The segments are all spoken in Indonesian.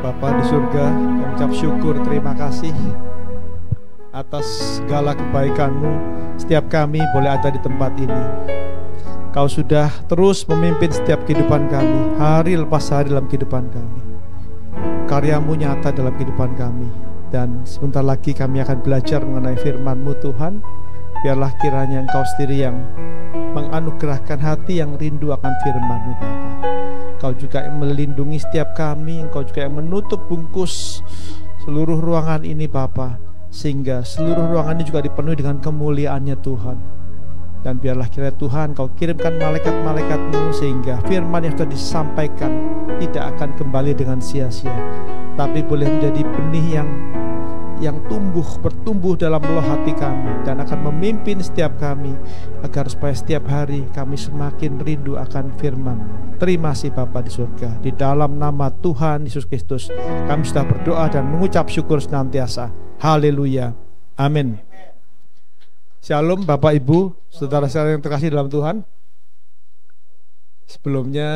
Bapa di surga, kami ucap syukur, terima kasih atas segala kebaikan-Mu. Setiap kami boleh ada di tempat ini. Kau sudah terus memimpin setiap kehidupan kami, hari lepas hari dalam kehidupan kami. Karya-Mu nyata dalam kehidupan kami. Dan sebentar lagi kami akan belajar mengenai firman-Mu Tuhan. Biarlah kiranya Engkau sendiri yang menganugerahkan hati yang rindu akan firman-Mu Bapa. Engkau juga yang melindungi setiap kami, Engkau juga yang menutup bungkus seluruh ruangan ini Bapa, sehingga seluruh ruangan ini juga dipenuhi dengan kemuliaan-Nya Tuhan. Dan biarlah kiranya Tuhan Engkau kirimkan malaikat-malaikat-Mu, sehingga firman yang sudah disampaikan tidak akan kembali dengan sia-sia, tapi boleh menjadi benih yang bertumbuh dalam loh hati kami, dan akan memimpin setiap kami, agar supaya setiap hari kami semakin rindu akan firman. Terima kasih Bapa di surga. Di dalam nama Tuhan Yesus Kristus kami sudah berdoa dan mengucap syukur senantiasa. Haleluya, amin. Shalom Bapak Ibu, saudara-saudara yang terkasih dalam Tuhan. Sebelumnya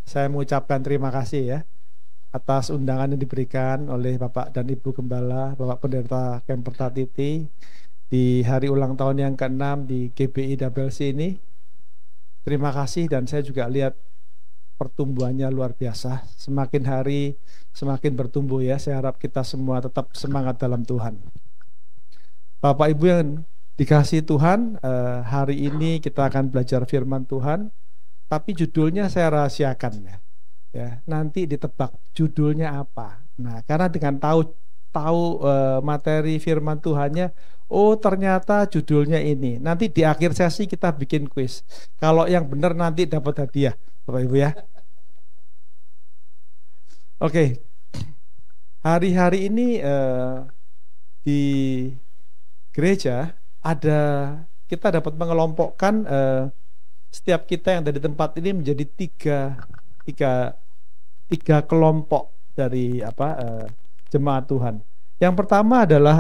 saya mengucapkan terima kasih ya atas undangan yang diberikan oleh Bapak dan Ibu Gembala, Bapak Pendeta Kemperta Titi di hari ulang tahun yang ke-6 di GBI WC ini. Terima kasih, dan saya juga lihat pertumbuhannya luar biasa. Semakin hari semakin bertumbuh ya. Saya harap kita semua tetap semangat dalam Tuhan. Bapak Ibu yang dikasihi Tuhan, hari ini kita akan belajar firman Tuhan, tapi judulnya saya rahasiakan ya. Ya, nanti ditebak judulnya apa. Nah, karena dengan tahu materi firman Tuhannya, oh ternyata judulnya ini. Nanti di akhir sesi kita bikin kuis. Kalau yang benar nanti dapat hadiah, Bapak Ibu ya. Oke. Hari-hari ini di gereja kita dapat mengelompokkan setiap kita yang ada di tempat ini menjadi tiga kelompok dari jemaat Tuhan. Yang pertama adalah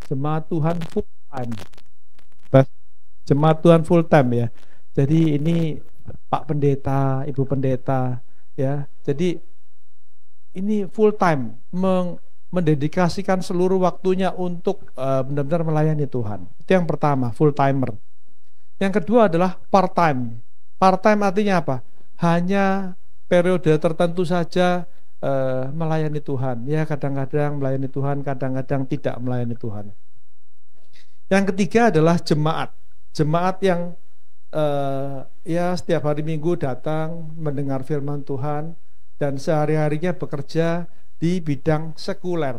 jemaat Tuhan full time. Jemaat Tuhan full time ya. Jadi ini Pak Pendeta, Ibu Pendeta ya. Jadi ini full time, mendedikasikan seluruh waktunya untuk benar-benar melayani Tuhan. Itu yang pertama, full timer. Yang kedua adalah part time. Part time artinya apa? Hanya periode tertentu saja melayani Tuhan. Ya, kadang-kadang melayani Tuhan, kadang-kadang tidak melayani Tuhan. Yang ketiga adalah jemaat. Jemaat yang ya setiap hari Minggu datang mendengar firman Tuhan dan sehari-harinya bekerja di bidang sekuler.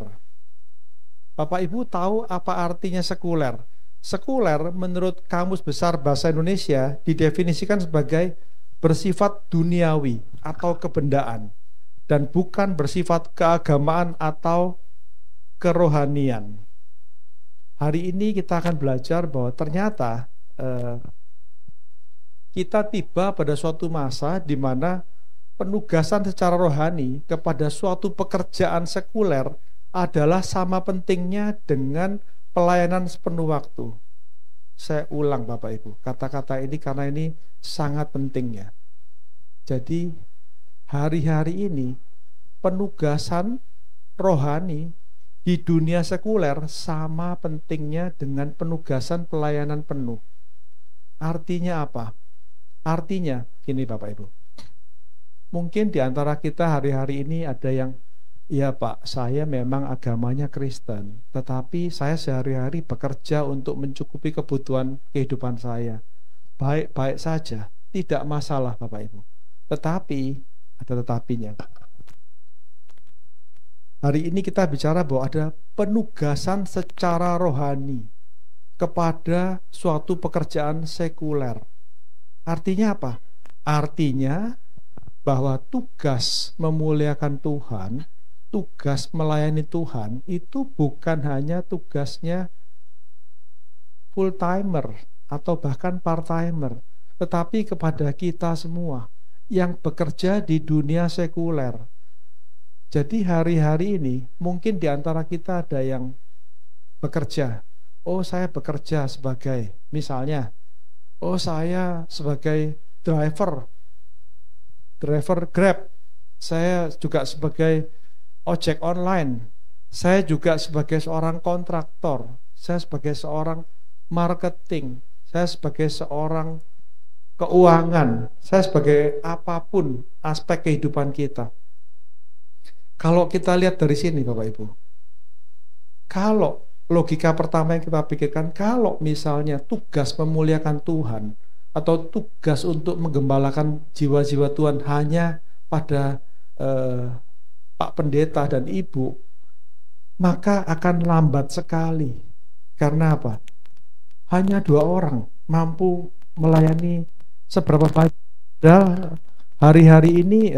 Bapak Ibu tahu apa artinya sekuler? Sekuler menurut Kamus Besar Bahasa Indonesia didefinisikan sebagai bersifat duniawi atau kebendaan, dan bukan bersifat keagamaan atau kerohanian. Hari ini kita akan belajar bahwa ternyata kita tiba pada suatu masa di mana penugasan secara rohani kepada suatu pekerjaan sekuler adalah sama pentingnya dengan pelayanan sepenuh waktu. Saya ulang Bapak Ibu, kata-kata ini karena ini sangat pentingnya. Jadi hari-hari ini penugasan rohani di dunia sekuler sama pentingnya dengan penugasan pelayanan penuh. Artinya apa? Artinya gini Bapak Ibu, mungkin di antara kita hari-hari ini ada yang, ya Pak, saya memang agamanya Kristen, tetapi saya sehari-hari bekerja untuk mencukupi kebutuhan kehidupan saya. Baik-baik saja, tidak masalah Bapak Ibu. Tetapi, ada tetapinya. Hari ini kita bicara bahwa ada penugasan secara rohani kepada suatu pekerjaan sekuler. Artinya apa? Artinya bahwa tugas memuliakan Tuhan, tugas melayani Tuhan itu bukan hanya tugasnya full timer atau bahkan part timer, tetapi kepada kita semua yang bekerja di dunia sekuler. Jadi hari-hari ini mungkin di antara kita ada yang bekerja. Oh, saya bekerja sebagai, misalnya, oh saya sebagai driver Grab. saya juga sebagai ojek online, saya juga sebagai seorang kontraktor, saya sebagai seorang marketing, saya sebagai seorang keuangan, saya sebagai apapun aspek kehidupan kita. Kalau kita lihat dari sini Bapak Ibu, kalau logika pertama yang kita pikirkan, kalau misalnya tugas memuliakan Tuhan atau tugas untuk menggembalakan jiwa-jiwa Tuhan hanya pada Pak Pendeta dan Ibu, maka akan lambat sekali. Karena apa? Hanya 2 orang mampu melayani seberapa banyak. Dan hari-hari ini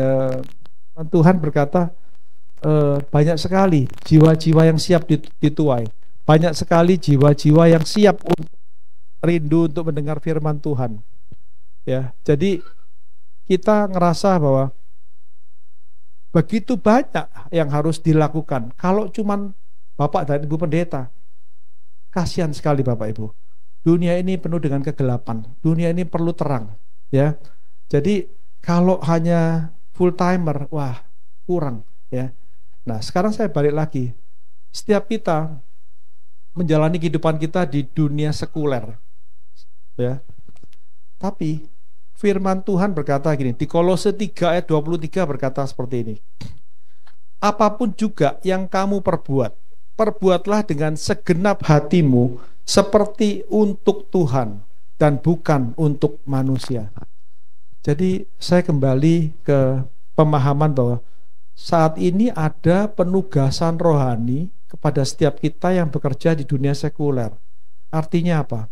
Tuhan berkata banyak sekali jiwa-jiwa yang siap dituai. Banyak sekali jiwa-jiwa yang siap untuk rindu untuk mendengar firman Tuhan. Ya, jadi kita ngerasa bahwa begitu banyak yang harus dilakukan. Kalau cuman Bapak dan Ibu Pendeta, kasihan sekali Bapak Ibu. Dunia ini penuh dengan kegelapan. Dunia ini perlu terang, ya. Jadi kalau hanya full timer, wah kurang, ya. Nah sekarang saya balik lagi. Setiap kita menjalani kehidupan kita di dunia sekuler, ya. Tapi firman Tuhan berkata gini, di Kolose 3 ayat 23 berkata seperti ini. Apapun juga yang kamu perbuat, perbuatlah dengan segenap hatimu seperti untuk Tuhan dan bukan untuk manusia. Jadi saya kembali ke pemahaman bahwa saat ini ada penugasan rohani kepada setiap kita yang bekerja di dunia sekuler. Artinya apa?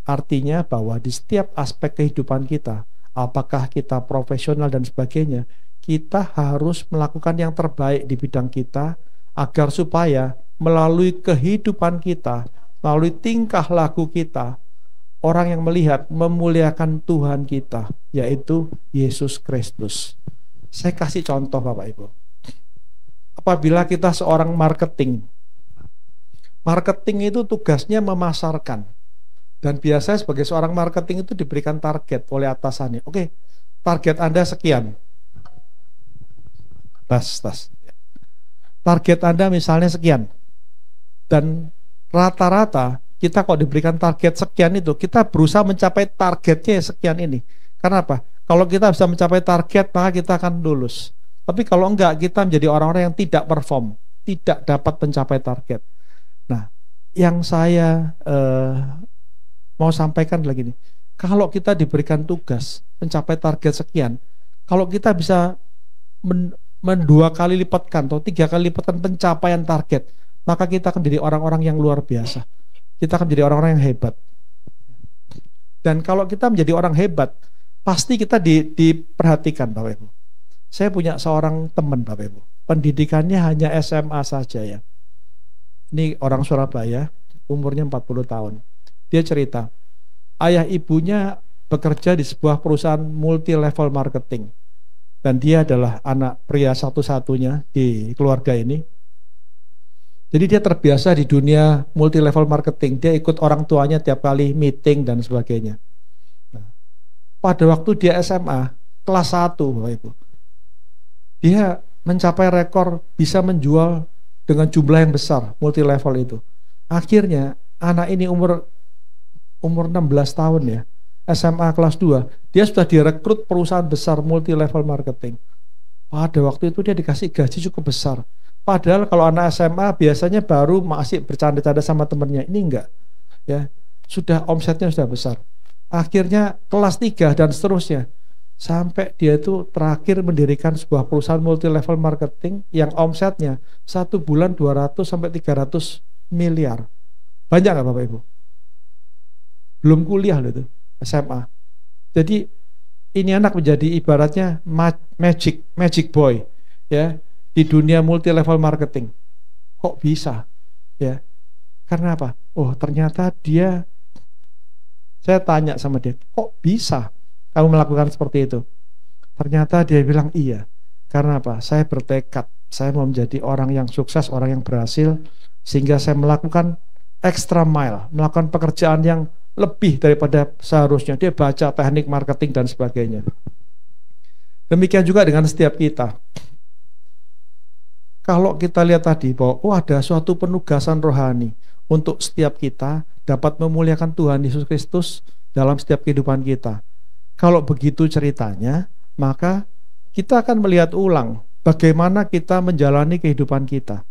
Artinya bahwa di setiap aspek kehidupan kita, apakah kita profesional dan sebagainya, kita harus melakukan yang terbaik di bidang kita agar supaya melalui kehidupan kita, melalui tingkah laku kita, orang yang melihat memuliakan Tuhan kita, yaitu Yesus Kristus. Saya kasih contoh Bapak Ibu. Apabila kita seorang marketing itu tugasnya memasarkan. Dan biasanya sebagai seorang marketing itu diberikan target oleh atasannya. Oke, target Anda sekian. Target Anda misalnya sekian. Dan rata-rata kita kok diberikan target sekian itu, kita berusaha mencapai targetnya sekian ini. Karena apa? Kalau kita bisa mencapai target, maka kita akan lulus. Tapi kalau enggak, kita menjadi orang-orang yang tidak perform, tidak dapat mencapai target. Nah, yang saya mau sampaikan lagi nih, kalau kita diberikan tugas mencapai target sekian, kalau kita bisa 2 kali lipatkan atau 3 kali lipatkan pencapaian target, maka kita akan jadi orang-orang yang luar biasa. Kita akan jadi orang-orang yang hebat. Dan kalau kita menjadi orang hebat, pasti kita diperhatikan Bapak Ibu. Saya punya seorang teman Bapak Ibu, pendidikannya hanya SMA saja ya. Ini orang Surabaya, umurnya 40 tahun. Dia cerita, ayah ibunya bekerja di sebuah perusahaan multi level marketing. Dan dia adalah anak pria satu-satunya di keluarga ini. Jadi dia terbiasa di dunia multi level marketing. Dia ikut orang tuanya tiap kali meeting dan sebagainya. Nah, pada waktu dia SMA kelas 1 Bapak Ibu, dia mencapai rekor bisa menjual dengan jumlah yang besar multi level itu. Akhirnya anak ini umur 16 tahun ya, SMA kelas 2, dia sudah direkrut perusahaan besar multi level marketing. Pada waktu itu dia dikasih gaji cukup besar. Padahal kalau anak SMA biasanya baru masih bercanda-canda sama temennya, ini enggak ya, sudah omsetnya sudah besar. Akhirnya kelas 3 dan seterusnya, sampai dia itu terakhir mendirikan sebuah perusahaan multi level marketing yang omsetnya 1 bulan 200 sampai 300 miliar. Banyak nggak Bapak Ibu? Belum kuliah loh itu, SMA. Jadi ini anak menjadi ibaratnya magic boy ya di dunia multi level marketing. Kok bisa? Ya. Karena apa? Oh, ternyata dia, saya tanya sama dia, kok bisa kamu melakukan seperti itu? Ternyata dia bilang iya. Karena apa? Saya bertekad, saya mau menjadi orang yang sukses, orang yang berhasil, sehingga saya melakukan extra mile, melakukan pekerjaan yang lebih daripada seharusnya. Dia baca teknik marketing dan sebagainya. Demikian juga dengan setiap kita. Kalau kita lihat tadi bahwa ada suatu penugasan rohani untuk setiap kita dapat memuliakan Tuhan Yesus Kristus dalam setiap kehidupan kita. Kalau begitu ceritanya, maka kita akan melihat ulang bagaimana kita menjalani kehidupan kita.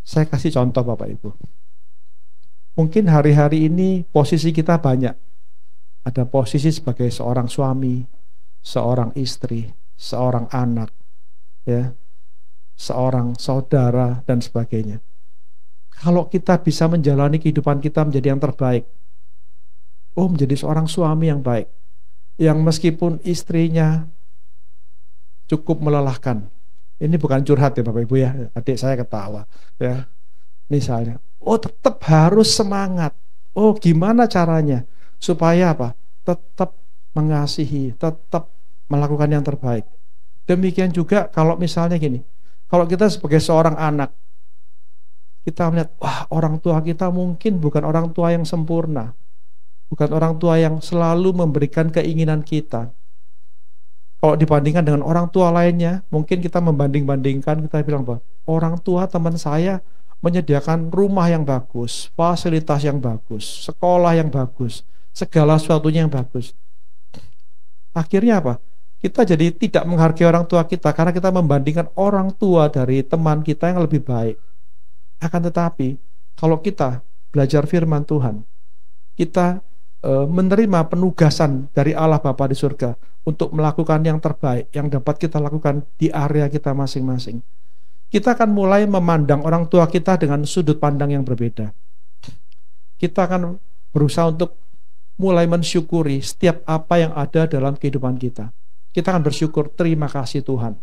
Saya kasih contoh Bapak Ibu. Mungkin hari-hari ini posisi kita banyak. Ada posisi sebagai seorang suami, seorang istri, seorang anak, ya, seorang saudara dan sebagainya. Kalau kita bisa menjalani kehidupan kita menjadi yang terbaik, menjadi seorang suami yang baik, yang meskipun istrinya cukup melelahkan. Ini bukan curhat ya Bapak Ibu ya, adik saya ketawa ya. Misalnya, tetap harus semangat. Gimana caranya supaya apa? Tetap mengasihi, tetap melakukan yang terbaik. Demikian juga kalau misalnya gini, kalau kita sebagai seorang anak, kita melihat, orang tua kita mungkin bukan orang tua yang sempurna, bukan orang tua yang selalu memberikan keinginan kita. Kalau dibandingkan dengan orang tua lainnya, mungkin kita membanding-bandingkan, kita bilang bahwa orang tua teman saya menyediakan rumah yang bagus, fasilitas yang bagus, sekolah yang bagus, segala sesuatunya yang bagus. Akhirnya apa? Kita jadi tidak menghargai orang tua kita karena kita membandingkan orang tua dari teman kita yang lebih baik. Akan tetapi, kalau kita belajar firman Tuhan, kita menerima penugasan dari Allah Bapa di surga untuk melakukan yang terbaik yang dapat kita lakukan di area kita masing-masing. Kita akan mulai memandang orang tua kita dengan sudut pandang yang berbeda. Kita akan berusaha untuk mulai mensyukuri setiap apa yang ada dalam kehidupan kita. Kita akan bersyukur, terima kasih Tuhan,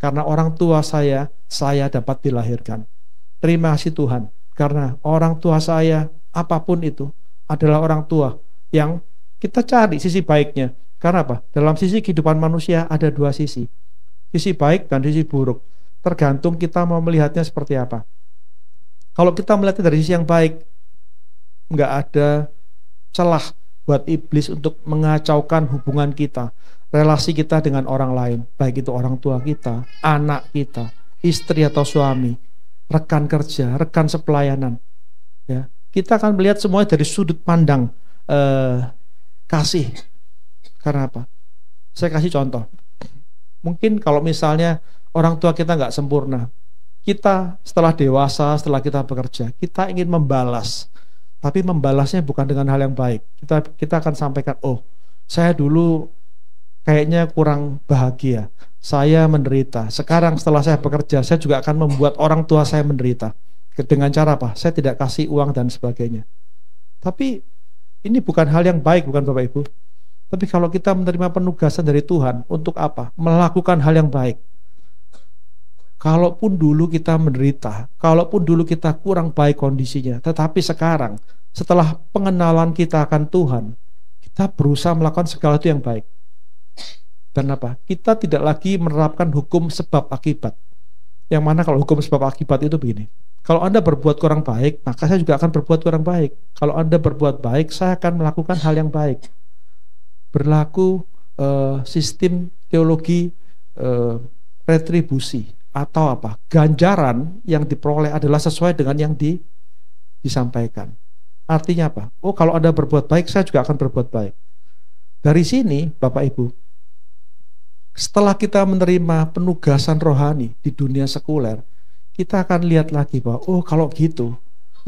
karena orang tua saya dapat dilahirkan. Terima kasih Tuhan, karena orang tua saya, apapun itu, adalah orang tua yang kita cari sisi baiknya. Karena apa? Dalam sisi kehidupan manusia ada dua sisi. Sisi baik dan sisi buruk. Tergantung kita mau melihatnya seperti apa. Kalau kita melihatnya dari sisi yang baik, nggak ada celah buat iblis untuk mengacaukan hubungan kita, relasi kita dengan orang lain, baik itu orang tua kita, anak kita, istri atau suami, rekan kerja, rekan sepelayanan. Ya, kita akan melihat semuanya dari sudut pandang kasih. Karena apa? Saya kasih contoh. Mungkin kalau misalnya orang tua kita nggak sempurna, kita setelah dewasa, setelah kita bekerja, kita ingin membalas, tapi membalasnya bukan dengan hal yang baik. Kita akan sampaikan, saya dulu kayaknya kurang bahagia, saya menderita. Sekarang setelah saya bekerja, saya juga akan membuat orang tua saya menderita. Dengan cara apa? Saya tidak kasih uang dan sebagainya. Tapi ini bukan hal yang baik, bukan Bapak Ibu. Tapi kalau kita menerima penugasan dari Tuhan, untuk apa? Melakukan hal yang baik. Kalaupun dulu kita menderita, kalaupun dulu kita kurang baik kondisinya, tetapi sekarang setelah pengenalan kita akan Tuhan, kita berusaha melakukan segala itu yang baik. Dan apa? Kita tidak lagi menerapkan hukum sebab akibat. Yang mana kalau hukum sebab akibat itu begini, kalau Anda berbuat kurang baik, maka saya juga akan berbuat kurang baik. Kalau Anda berbuat baik, saya akan melakukan hal yang baik. Berlaku sistem teologi retribusi atau apa? Ganjaran yang diperoleh adalah sesuai dengan yang disampaikan. Artinya apa? Kalau Anda berbuat baik, saya juga akan berbuat baik. Dari sini, Bapak Ibu, setelah kita menerima penugasan rohani di dunia sekuler, kita akan lihat lagi bahwa kalau gitu,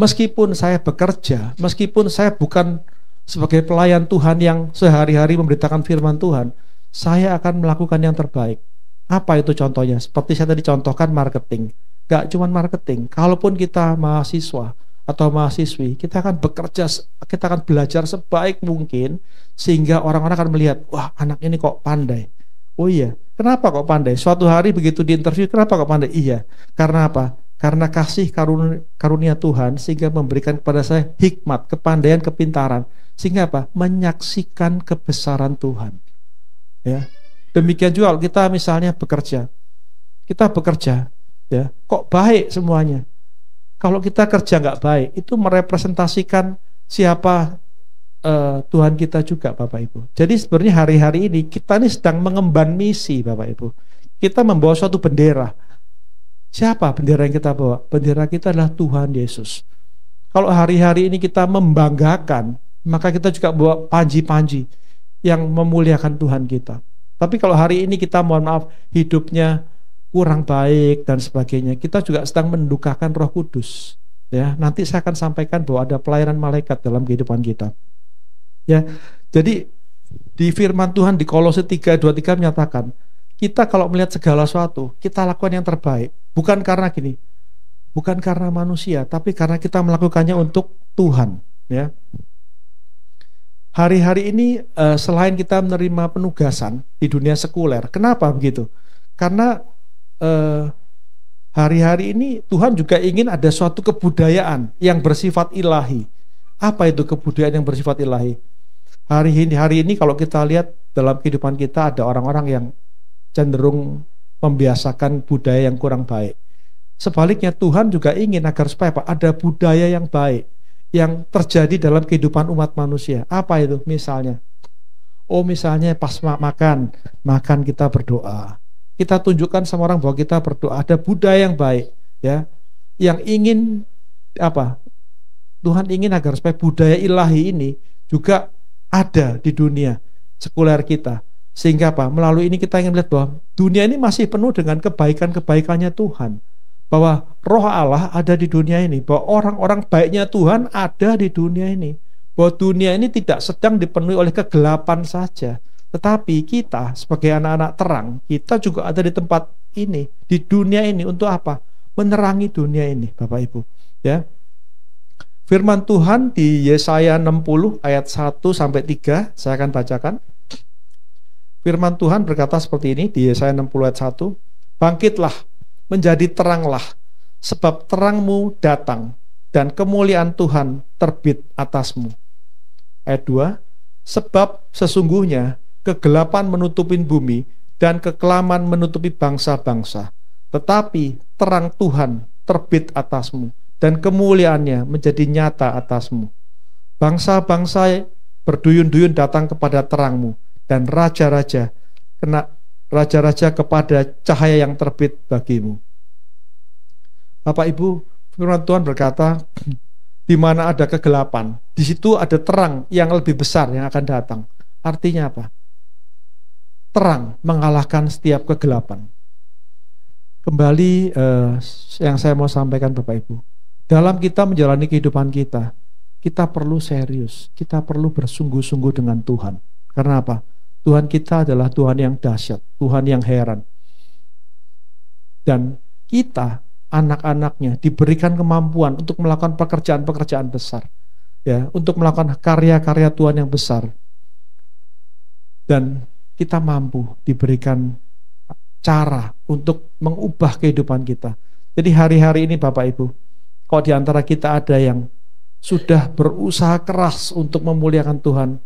meskipun saya bekerja, meskipun saya bukan sebagai pelayan Tuhan yang sehari-hari memberitakan firman Tuhan, saya akan melakukan yang terbaik. Apa itu contohnya? Seperti saya tadi contohkan marketing. Gak cuma marketing, kalaupun kita mahasiswa atau mahasiswi, kita akan bekerja, kita akan belajar sebaik mungkin, sehingga orang-orang akan melihat, wah anak ini kok pandai. Oh iya, kenapa kok pandai? Suatu hari begitu di interview, kenapa kok pandai? Iya, karena apa? Karena kasih karunia Tuhan, sehingga memberikan kepada saya hikmat, kepandaian, kepintaran, sehingga apa? Menyaksikan kebesaran Tuhan. Ya, demikian juga kalau kita misalnya bekerja, ya, kok baik semuanya. Kalau kita kerja nggak baik, itu merepresentasikan siapa Tuhan kita juga Bapak Ibu. Jadi sebenarnya hari-hari ini kita ini sedang mengemban misi Bapak Ibu. Kita membawa suatu bendera. Siapa bendera yang kita bawa? Bendera kita adalah Tuhan Yesus. Kalau hari-hari ini kita membanggakan, maka kita juga bawa panji-panji yang memuliakan Tuhan kita. Tapi kalau hari ini kita mohon maaf hidupnya kurang baik dan sebagainya, kita juga sedang mendukakan Roh Kudus. Ya, nanti saya akan sampaikan bahwa ada pelayanan malaikat dalam kehidupan kita. Ya, jadi di firman Tuhan di Kolose 3:23 menyatakan, kita kalau melihat segala sesuatu, kita lakukan yang terbaik. Bukan karena gini, bukan karena manusia, tapi karena kita melakukannya untuk Tuhan. Ya. Hari-hari ini selain kita menerima penugasan di dunia sekuler, kenapa begitu? Karena hari-hari ini Tuhan juga ingin ada suatu kebudayaan yang bersifat ilahi. Apa itu kebudayaan yang bersifat ilahi? Hari ini kalau kita lihat dalam kehidupan kita ada orang-orang yang cenderung membiasakan budaya yang kurang baik. Sebaliknya Tuhan juga ingin agar supaya ada budaya yang baik yang terjadi dalam kehidupan umat manusia. Apa itu? Misalnya, misalnya pas makan kita berdoa. Kita tunjukkan sama orang bahwa kita berdoa. Ada budaya yang baik, ya, yang ingin apa? Tuhan ingin agar supaya budaya ilahi ini juga ada di dunia sekuler kita. Sehingga apa? Melalui ini kita ingin melihat bahwa dunia ini masih penuh dengan kebaikan-kebaikannya Tuhan. Bahwa roh Allah ada di dunia ini. Bahwa orang-orang baiknya Tuhan ada di dunia ini. Bahwa dunia ini tidak sedang dipenuhi oleh kegelapan saja. Tetapi kita sebagai anak-anak terang, kita juga ada di tempat ini, di dunia ini untuk apa? Menerangi dunia ini, Bapak Ibu. Ya. Firman Tuhan di Yesaya 60 ayat 1-3, saya akan bacakan. Firman Tuhan berkata seperti ini di Yesaya 60 ayat 1, bangkitlah, menjadi teranglah, sebab terangmu datang, dan kemuliaan Tuhan terbit atasmu. Ayat 2, sebab sesungguhnya kegelapan menutupi bumi, dan kekelaman menutupi bangsa-bangsa, tetapi terang Tuhan terbit atasmu, dan kemuliaannya menjadi nyata atasmu. Bangsa-bangsa berduyun-duyun datang kepada terangmu, dan raja-raja kepada cahaya yang terbit bagimu. Bapak Ibu, firman Tuhan berkata, di mana ada kegelapan, di situ ada terang yang lebih besar yang akan datang. Artinya apa? Terang mengalahkan setiap kegelapan. Kembali yang saya mau sampaikan Bapak Ibu, dalam kita menjalani kehidupan kita, kita perlu serius, kita perlu bersungguh-sungguh dengan Tuhan. Karena apa? Tuhan kita adalah Tuhan yang dahsyat, Tuhan yang heran. Dan kita, anak-anaknya, diberikan kemampuan untuk melakukan pekerjaan-pekerjaan besar, ya, untuk melakukan karya-karya Tuhan yang besar. Dan kita mampu diberikan cara untuk mengubah kehidupan kita. Jadi hari-hari ini Bapak Ibu, kalau di antara kita ada yang sudah berusaha keras untuk memuliakan Tuhan,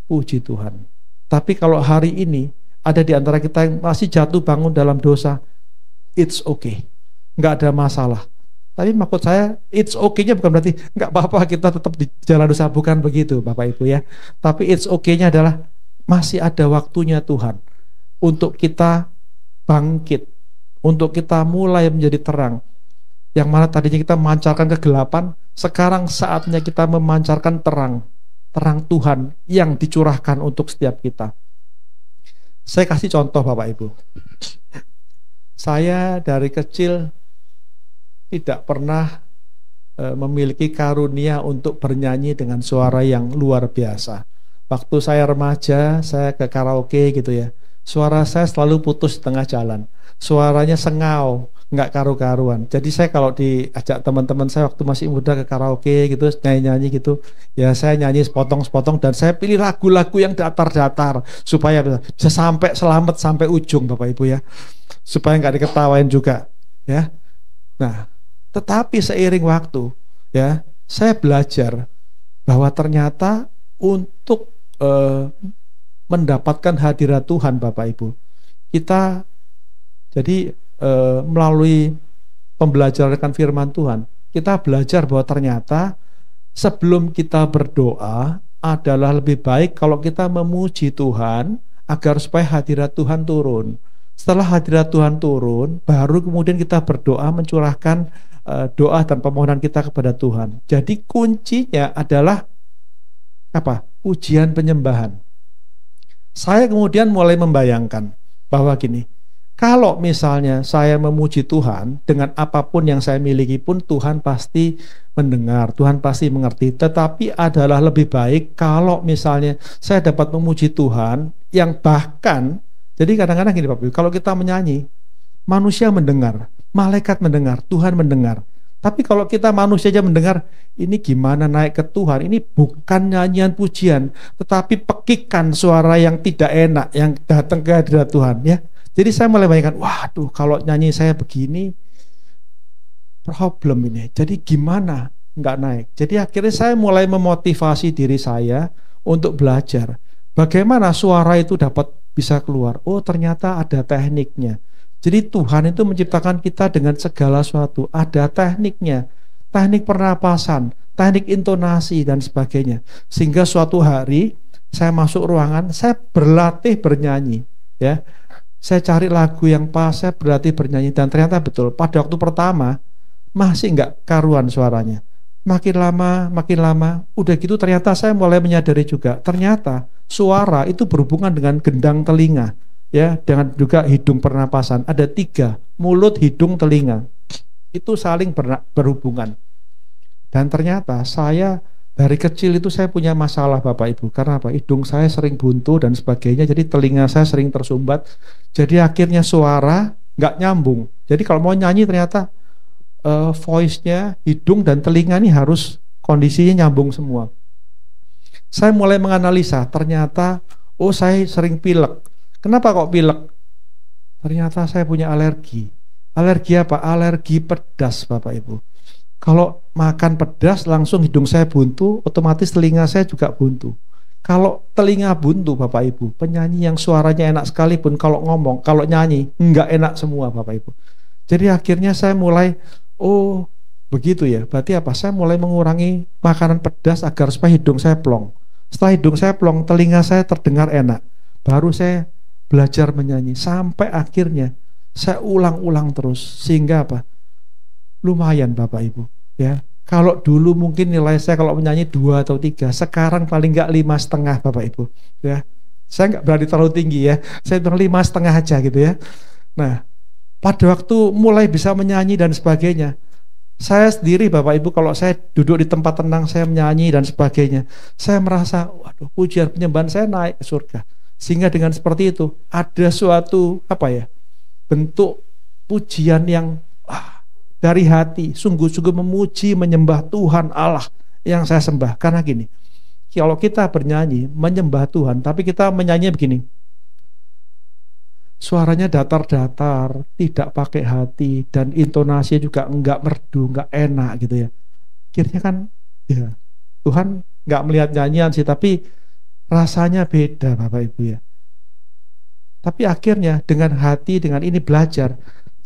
puji Tuhan. Tapi kalau hari ini ada di antara kita yang masih jatuh bangun dalam dosa, it's okay, nggak ada masalah. Tapi maksud saya, it's okay-nya bukan berarti nggak apa-apa kita tetap di jalan dosa, bukan begitu Bapak Ibu ya. Tapi it's okay-nya adalah masih ada waktunya Tuhan untuk kita bangkit, untuk kita mulai menjadi terang. Yang mana tadinya kita memancarkan kegelapan, sekarang saatnya kita memancarkan terang. Terang Tuhan yang dicurahkan untuk setiap kita. Saya kasih contoh Bapak Ibu. Saya dari kecil tidak pernah memiliki karunia untuk bernyanyi dengan suara yang luar biasa. Waktu saya remaja, saya ke karaoke gitu ya. Suara saya selalu putus di tengah jalan. Suaranya sengau, nggak karu-karuan. Jadi saya kalau diajak teman-teman saya waktu masih muda ke karaoke gitu, nyanyi-nyanyi gitu, ya saya nyanyi sepotong-sepotong dan saya pilih lagu-lagu yang datar-datar supaya bisa sampai selamat sampai ujung Bapak Ibu ya. Supaya nggak diketawain juga ya. Nah, tetapi seiring waktu ya, saya belajar bahwa ternyata untuk mendapatkan hadirat Tuhan Bapak Ibu, kita jadi melalui pembelajaran firman Tuhan, kita belajar bahwa ternyata sebelum kita berdoa, adalah lebih baik kalau kita memuji Tuhan agar supaya hadirat Tuhan turun. Setelah hadirat Tuhan turun, baru kemudian kita berdoa mencurahkan doa dan permohonan kita kepada Tuhan. Jadi kuncinya adalah apa? Pujian penyembahan. Saya kemudian mulai membayangkan bahwa gini, kalau misalnya saya memuji Tuhan dengan apapun yang saya miliki pun Tuhan pasti mendengar, Tuhan pasti mengerti. Tetapi adalah lebih baik kalau misalnya saya dapat memuji Tuhan yang bahkan, jadi kadang-kadang gini Bapak Ibu, kalau kita menyanyi, manusia mendengar, malaikat mendengar, Tuhan mendengar. Tapi kalau kita manusia aja mendengar, ini gimana naik ke Tuhan? Ini bukan nyanyian pujian, tetapi pekikan suara yang tidak enak yang datang ke hadirat Tuhan, ya. Jadi saya mulai bayangkan, waduh kalau nyanyi saya begini, problem ini. Jadi gimana nggak naik? Jadi akhirnya saya mulai memotivasi diri saya untuk belajar. Bagaimana suara itu dapat bisa keluar? Oh ternyata ada tekniknya. Jadi Tuhan itu menciptakan kita dengan segala sesuatu. Ada tekniknya. Teknik pernapasan, teknik intonasi dan sebagainya. Sehingga suatu hari saya masuk ruangan, saya berlatih bernyanyi. Ya. Saya cari lagu yang pas, saya berlatih bernyanyi. Dan ternyata betul, pada waktu pertama masih nggak karuan suaranya. Makin lama, udah gitu ternyata saya mulai menyadari juga, ternyata suara itu berhubungan dengan gendang telinga, ya, dengan juga hidung pernapasan. Ada 3, mulut, hidung, telinga. Itu saling berhubungan. Dan ternyata saya dari kecil itu saya punya masalah Bapak Ibu. Karena apa? Hidung saya sering buntu dan sebagainya, jadi telinga saya sering tersumbat. Jadi akhirnya suara nggak nyambung. Jadi kalau mau nyanyi ternyata voice-nya, hidung dan telinga ini harus kondisinya nyambung semua. Saya mulai menganalisa, ternyata oh saya sering pilek. Kenapa kok pilek? Ternyata saya punya alergi. Alergi apa? Alergi pedas Bapak Ibu. Kalau makan pedas langsung hidung saya buntu, otomatis telinga saya juga buntu. Kalau telinga buntu Bapak Ibu, penyanyi yang suaranya enak sekalipun kalau ngomong, kalau nyanyi nggak enak semua Bapak Ibu. Jadi akhirnya saya mulai, oh begitu ya, berarti apa? Saya mulai mengurangi makanan pedas agar supaya hidung saya plong. Setelah hidung saya plong, telinga saya terdengar enak. Baru saya belajar menyanyi sampai akhirnya saya ulang-ulang terus sehingga apa? Lumayan Bapak Ibu, ya. Kalau dulu mungkin nilai saya kalau menyanyi 2 atau 3, sekarang paling nggak 5,5 Bapak Ibu, ya. Saya nggak berani terlalu tinggi ya, saya bilang 5,5 aja gitu ya. Nah, pada waktu mulai bisa menyanyi dan sebagainya, saya sendiri Bapak Ibu kalau saya duduk di tempat tenang saya menyanyi dan sebagainya, saya merasa waduh pujian penyembahan saya naik ke surga. Sehingga dengan seperti itu ada suatu apa ya, bentuk pujian yang dari hati, sungguh-sungguh memuji, menyembah Tuhan Allah yang saya sembah. Karena gini, kalau kita bernyanyi, menyembah Tuhan, tapi kita menyanyi begini, suaranya datar-datar, tidak pakai hati, dan intonasinya juga enggak merdu, enggak enak gitu ya. Akhirnya kan, ya Tuhan enggak melihat nyanyian sih, tapi rasanya beda Bapak Ibu ya. Tapi akhirnya dengan hati, dengan ini belajar.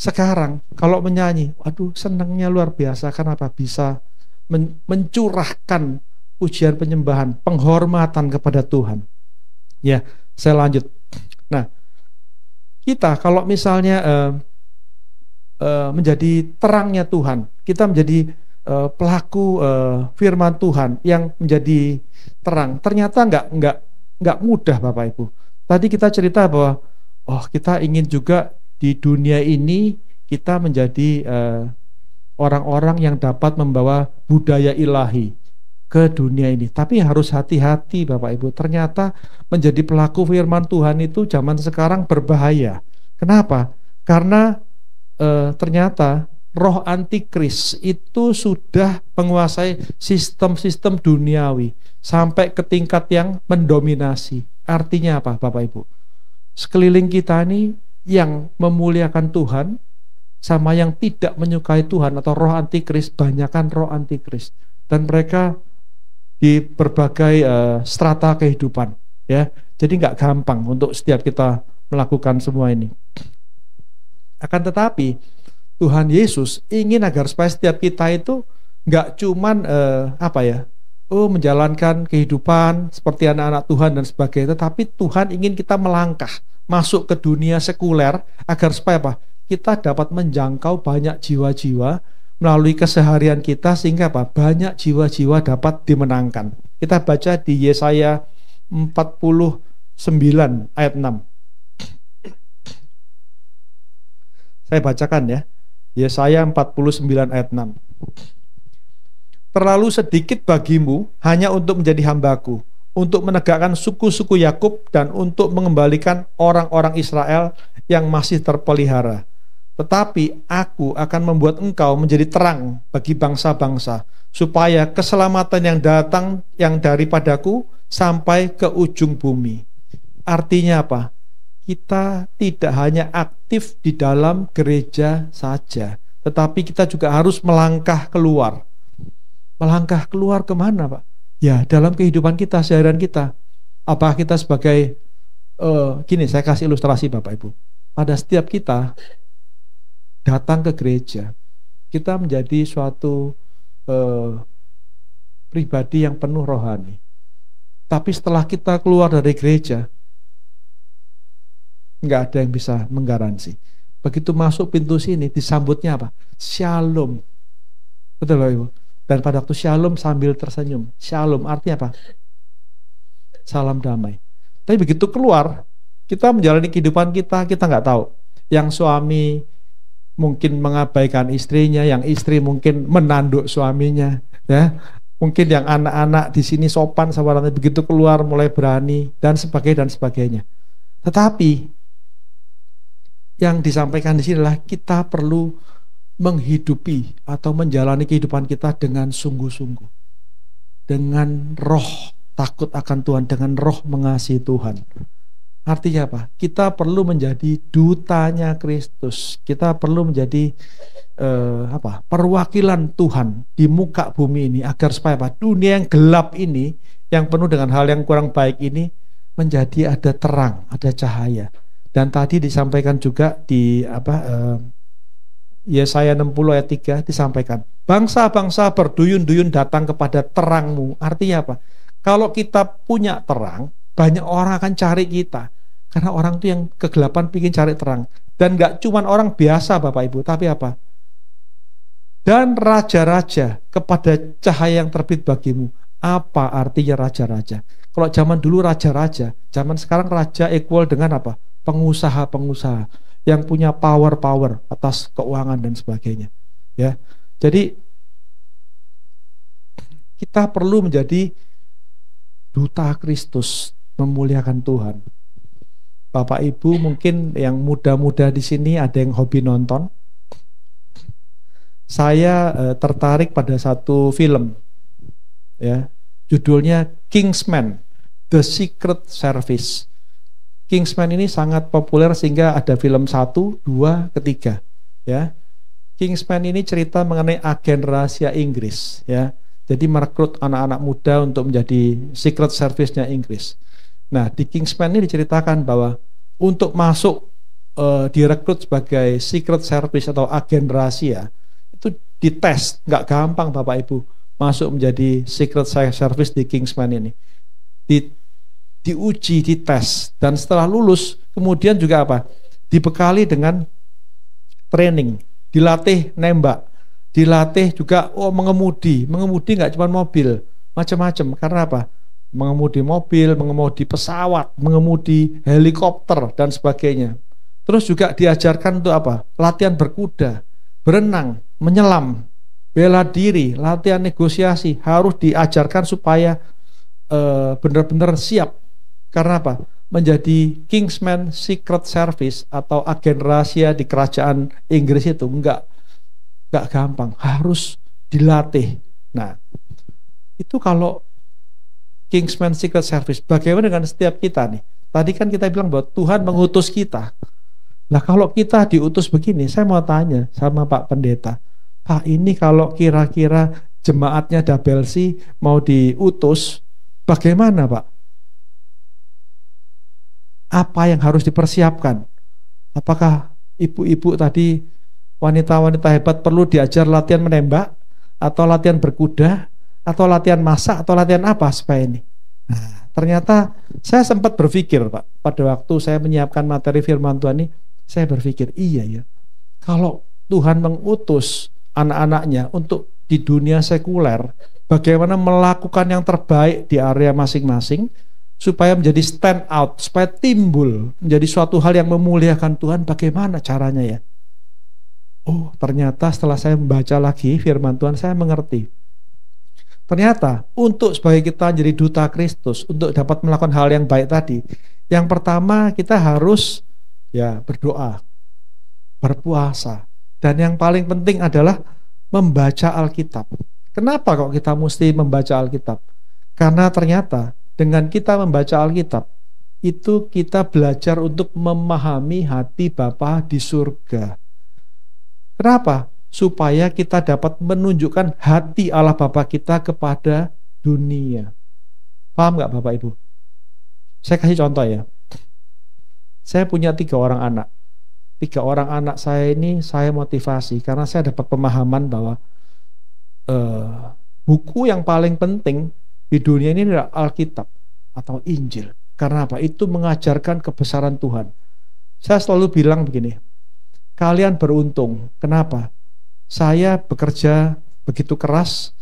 Sekarang kalau menyanyi, waduh senangnya luar biasa. Kenapa? Bisa mencurahkan pujian penyembahan, penghormatan kepada Tuhan. Ya, saya lanjut. Nah, kita kalau misalnya menjadi terangnya Tuhan, kita menjadi pelaku firman Tuhan yang menjadi terang. Ternyata nggak mudah Bapak Ibu. Tadi kita cerita bahwa kita ingin juga di dunia ini kita menjadi orang-orang yang dapat membawa budaya ilahi ke dunia ini. Tapi harus hati-hati Bapak Ibu. Ternyata menjadi pelaku firman Tuhan itu zaman sekarang berbahaya. Kenapa? Karena ternyata roh antikris itu sudah menguasai sistem-sistem duniawi sampai ke tingkat yang mendominasi. Artinya apa Bapak Ibu? Sekeliling kita ini yang memuliakan Tuhan sama yang tidak menyukai Tuhan atau roh antikris, banyakkan roh antikris, dan mereka di berbagai strata kehidupan ya. Jadi nggak gampang untuk setiap kita melakukan semua ini. Akan tetapi Tuhan Yesus ingin agar supaya setiap kita itu nggak cuman menjalankan kehidupan seperti anak-anak Tuhan dan sebagainya. Tetapi Tuhan ingin kita melangkah masuk ke dunia sekuler agar supaya apa? Kita dapat menjangkau banyak jiwa-jiwa melalui keseharian kita, sehingga apa? Banyak jiwa-jiwa dapat dimenangkan. Kita baca di Yesaya 49 ayat 6. Saya bacakan ya. Yesaya 49 ayat 6. Terlalu sedikit bagimu hanya untuk menjadi hambaku, untuk menegakkan suku-suku Yakub dan untuk mengembalikan orang-orang Israel yang masih terpelihara. Tetapi aku akan membuat engkau menjadi terang bagi bangsa-bangsa, supaya keselamatan yang datang yang daripadaku sampai ke ujung bumi. Artinya apa? Kita tidak hanya aktif di dalam gereja saja, tetapi kita juga harus melangkah keluar. Melangkah keluar kemana, Pak? Ya, dalam kehidupan kita, seharian kita. Apa kita sebagai gini, saya kasih ilustrasi Bapak Ibu. Pada setiap kita datang ke gereja, kita menjadi suatu pribadi yang penuh rohani. Tapi setelah kita keluar dari gereja, nggak ada yang bisa menggaransi. Begitu masuk pintu sini, disambutnya apa? Shalom. Betul Bapak Ibu? Dan pada waktu shalom sambil tersenyum. Shalom artinya apa? Salam damai. Tapi begitu keluar, kita menjalani kehidupan kita nggak tahu. Yang suami mungkin mengabaikan istrinya, yang istri mungkin menanduk suaminya, ya. Mungkin yang anak-anak di sini sopan sama orang, begitu keluar mulai berani dan sebagainya. Tetapi yang disampaikan di sini adalah kita perlu menghidupi atau menjalani kehidupan kita dengan sungguh-sungguh, dengan roh takut akan Tuhan, dengan roh mengasihi Tuhan. Artinya apa? Kita perlu menjadi dutanya Kristus. Kita perlu menjadi perwakilan Tuhan di muka bumi ini, agar supaya apa? Dunia yang gelap ini, yang penuh dengan hal yang kurang baik ini, menjadi ada terang, ada cahaya. Dan tadi disampaikan juga di Yesaya 60 ayat 3 disampaikan, bangsa-bangsa berduyun-duyun datang kepada terangmu. Artinya apa? Kalau kita punya terang, banyak orang akan cari kita. Karena orang itu yang kegelapan ingin cari terang. Dan gak cuma orang biasa Bapak Ibu, tapi apa? Dan raja-raja kepada cahaya yang terbit bagimu. Apa artinya raja-raja? Kalau zaman dulu raja-raja, zaman sekarang raja equal dengan apa? Pengusaha-pengusaha yang punya power atas keuangan dan sebagainya. Ya, jadi kita perlu menjadi duta Kristus, memuliakan Tuhan. Bapak Ibu mungkin yang muda-muda di sini ada yang hobi nonton. Saya tertarik pada satu film, ya, judulnya Kingsman, The Secret Service. Kingsman ini sangat populer sehingga ada film 1, 2, ketiga. Ya, Kingsman ini cerita mengenai agen rahasia Inggris. Ya, jadi merekrut anak-anak muda untuk menjadi secret service-nya Inggris. Nah, di Kingsman ini diceritakan bahwa untuk masuk direkrut sebagai secret service atau agen rahasia itu dites, nggak gampang Bapak Ibu masuk menjadi secret service di Kingsman ini. Diuji, dites, dan setelah lulus kemudian juga apa? Dibekali dengan training, dilatih nembak, dilatih juga mengemudi nggak cuma mobil, macam-macam. Karena apa? Mengemudi mobil, mengemudi pesawat, mengemudi helikopter dan sebagainya. Terus juga diajarkan untuk apa? Latihan berkuda, berenang, menyelam, bela diri, latihan negosiasi, harus diajarkan supaya benar-benar siap. Karena apa? Menjadi Kingsman Secret Service atau agen rahasia di kerajaan Inggris itu enggak gampang, harus dilatih. Nah, itu kalau Kingsman Secret Service. Bagaimana dengan setiap kita nih? Tadi kan kita bilang bahwa Tuhan mengutus kita. Nah, kalau kita diutus begini, saya mau tanya sama Pak Pendeta, Pak, ini kalau kira-kira jemaatnya Dabelsi mau diutus, bagaimana Pak? Apa yang harus dipersiapkan? Apakah ibu-ibu tadi, wanita-wanita hebat perlu diajar latihan menembak atau latihan berkuda Atau latihan masak, atau latihan apa supaya ini? Nah, ternyata saya sempat berpikir, Pak, pada waktu saya menyiapkan materi firman Tuhan ini, saya berpikir, iya ya, kalau Tuhan mengutus anak-anaknya untuk di dunia sekuler, bagaimana melakukan yang terbaik di area masing-masing, supaya menjadi stand out, supaya timbul menjadi suatu hal yang memuliakan Tuhan, bagaimana caranya ya? Oh, ternyata setelah saya membaca lagi firman Tuhan, saya mengerti. Ternyata untuk sebagai kita jadi duta Kristus, untuk dapat melakukan hal yang baik tadi, yang pertama kita harus ya berdoa, berpuasa, dan yang paling penting adalah membaca Alkitab. Kenapa kok kita mesti membaca Alkitab? Karena ternyata dengan kita membaca Alkitab, itu kita belajar untuk memahami hati Bapa di surga. Kenapa? Supaya kita dapat menunjukkan hati Allah Bapa kita kepada dunia. Paham nggak Bapak Ibu? Saya kasih contoh ya. Saya punya 3 orang anak. 3 orang anak saya ini saya motivasi karena saya dapat pemahaman bahwa buku yang paling penting di dunia ini adalah Alkitab atau Injil. Karena apa? Itu mengajarkan kebesaran Tuhan. Saya selalu bilang begini, kalian beruntung. Kenapa? Saya bekerja begitu keras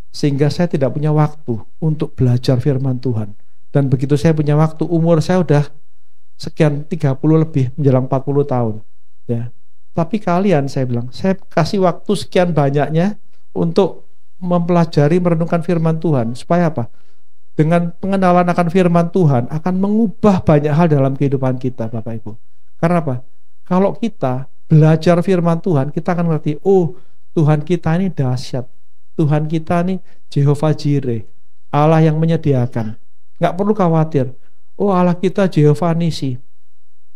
sehingga saya tidak punya waktu untuk belajar firman Tuhan. Dan begitu saya punya waktu, umur saya udah sekian 30 lebih menjelang 40 tahun ya. Tapi kalian, saya bilang, saya kasih waktu sekian banyaknya untuk mempelajari, merenungkan firman Tuhan. Supaya apa? Dengan pengenalan akan firman Tuhan akan mengubah banyak hal dalam kehidupan kita, Bapak Ibu. Karena apa? Kalau kita belajar firman Tuhan, kita akan ngerti, oh Tuhan kita ini dahsyat. Tuhan kita ini Jehovah Jireh, Allah yang menyediakan. Nggak perlu khawatir. Oh Allah kita Jehovah Nisi,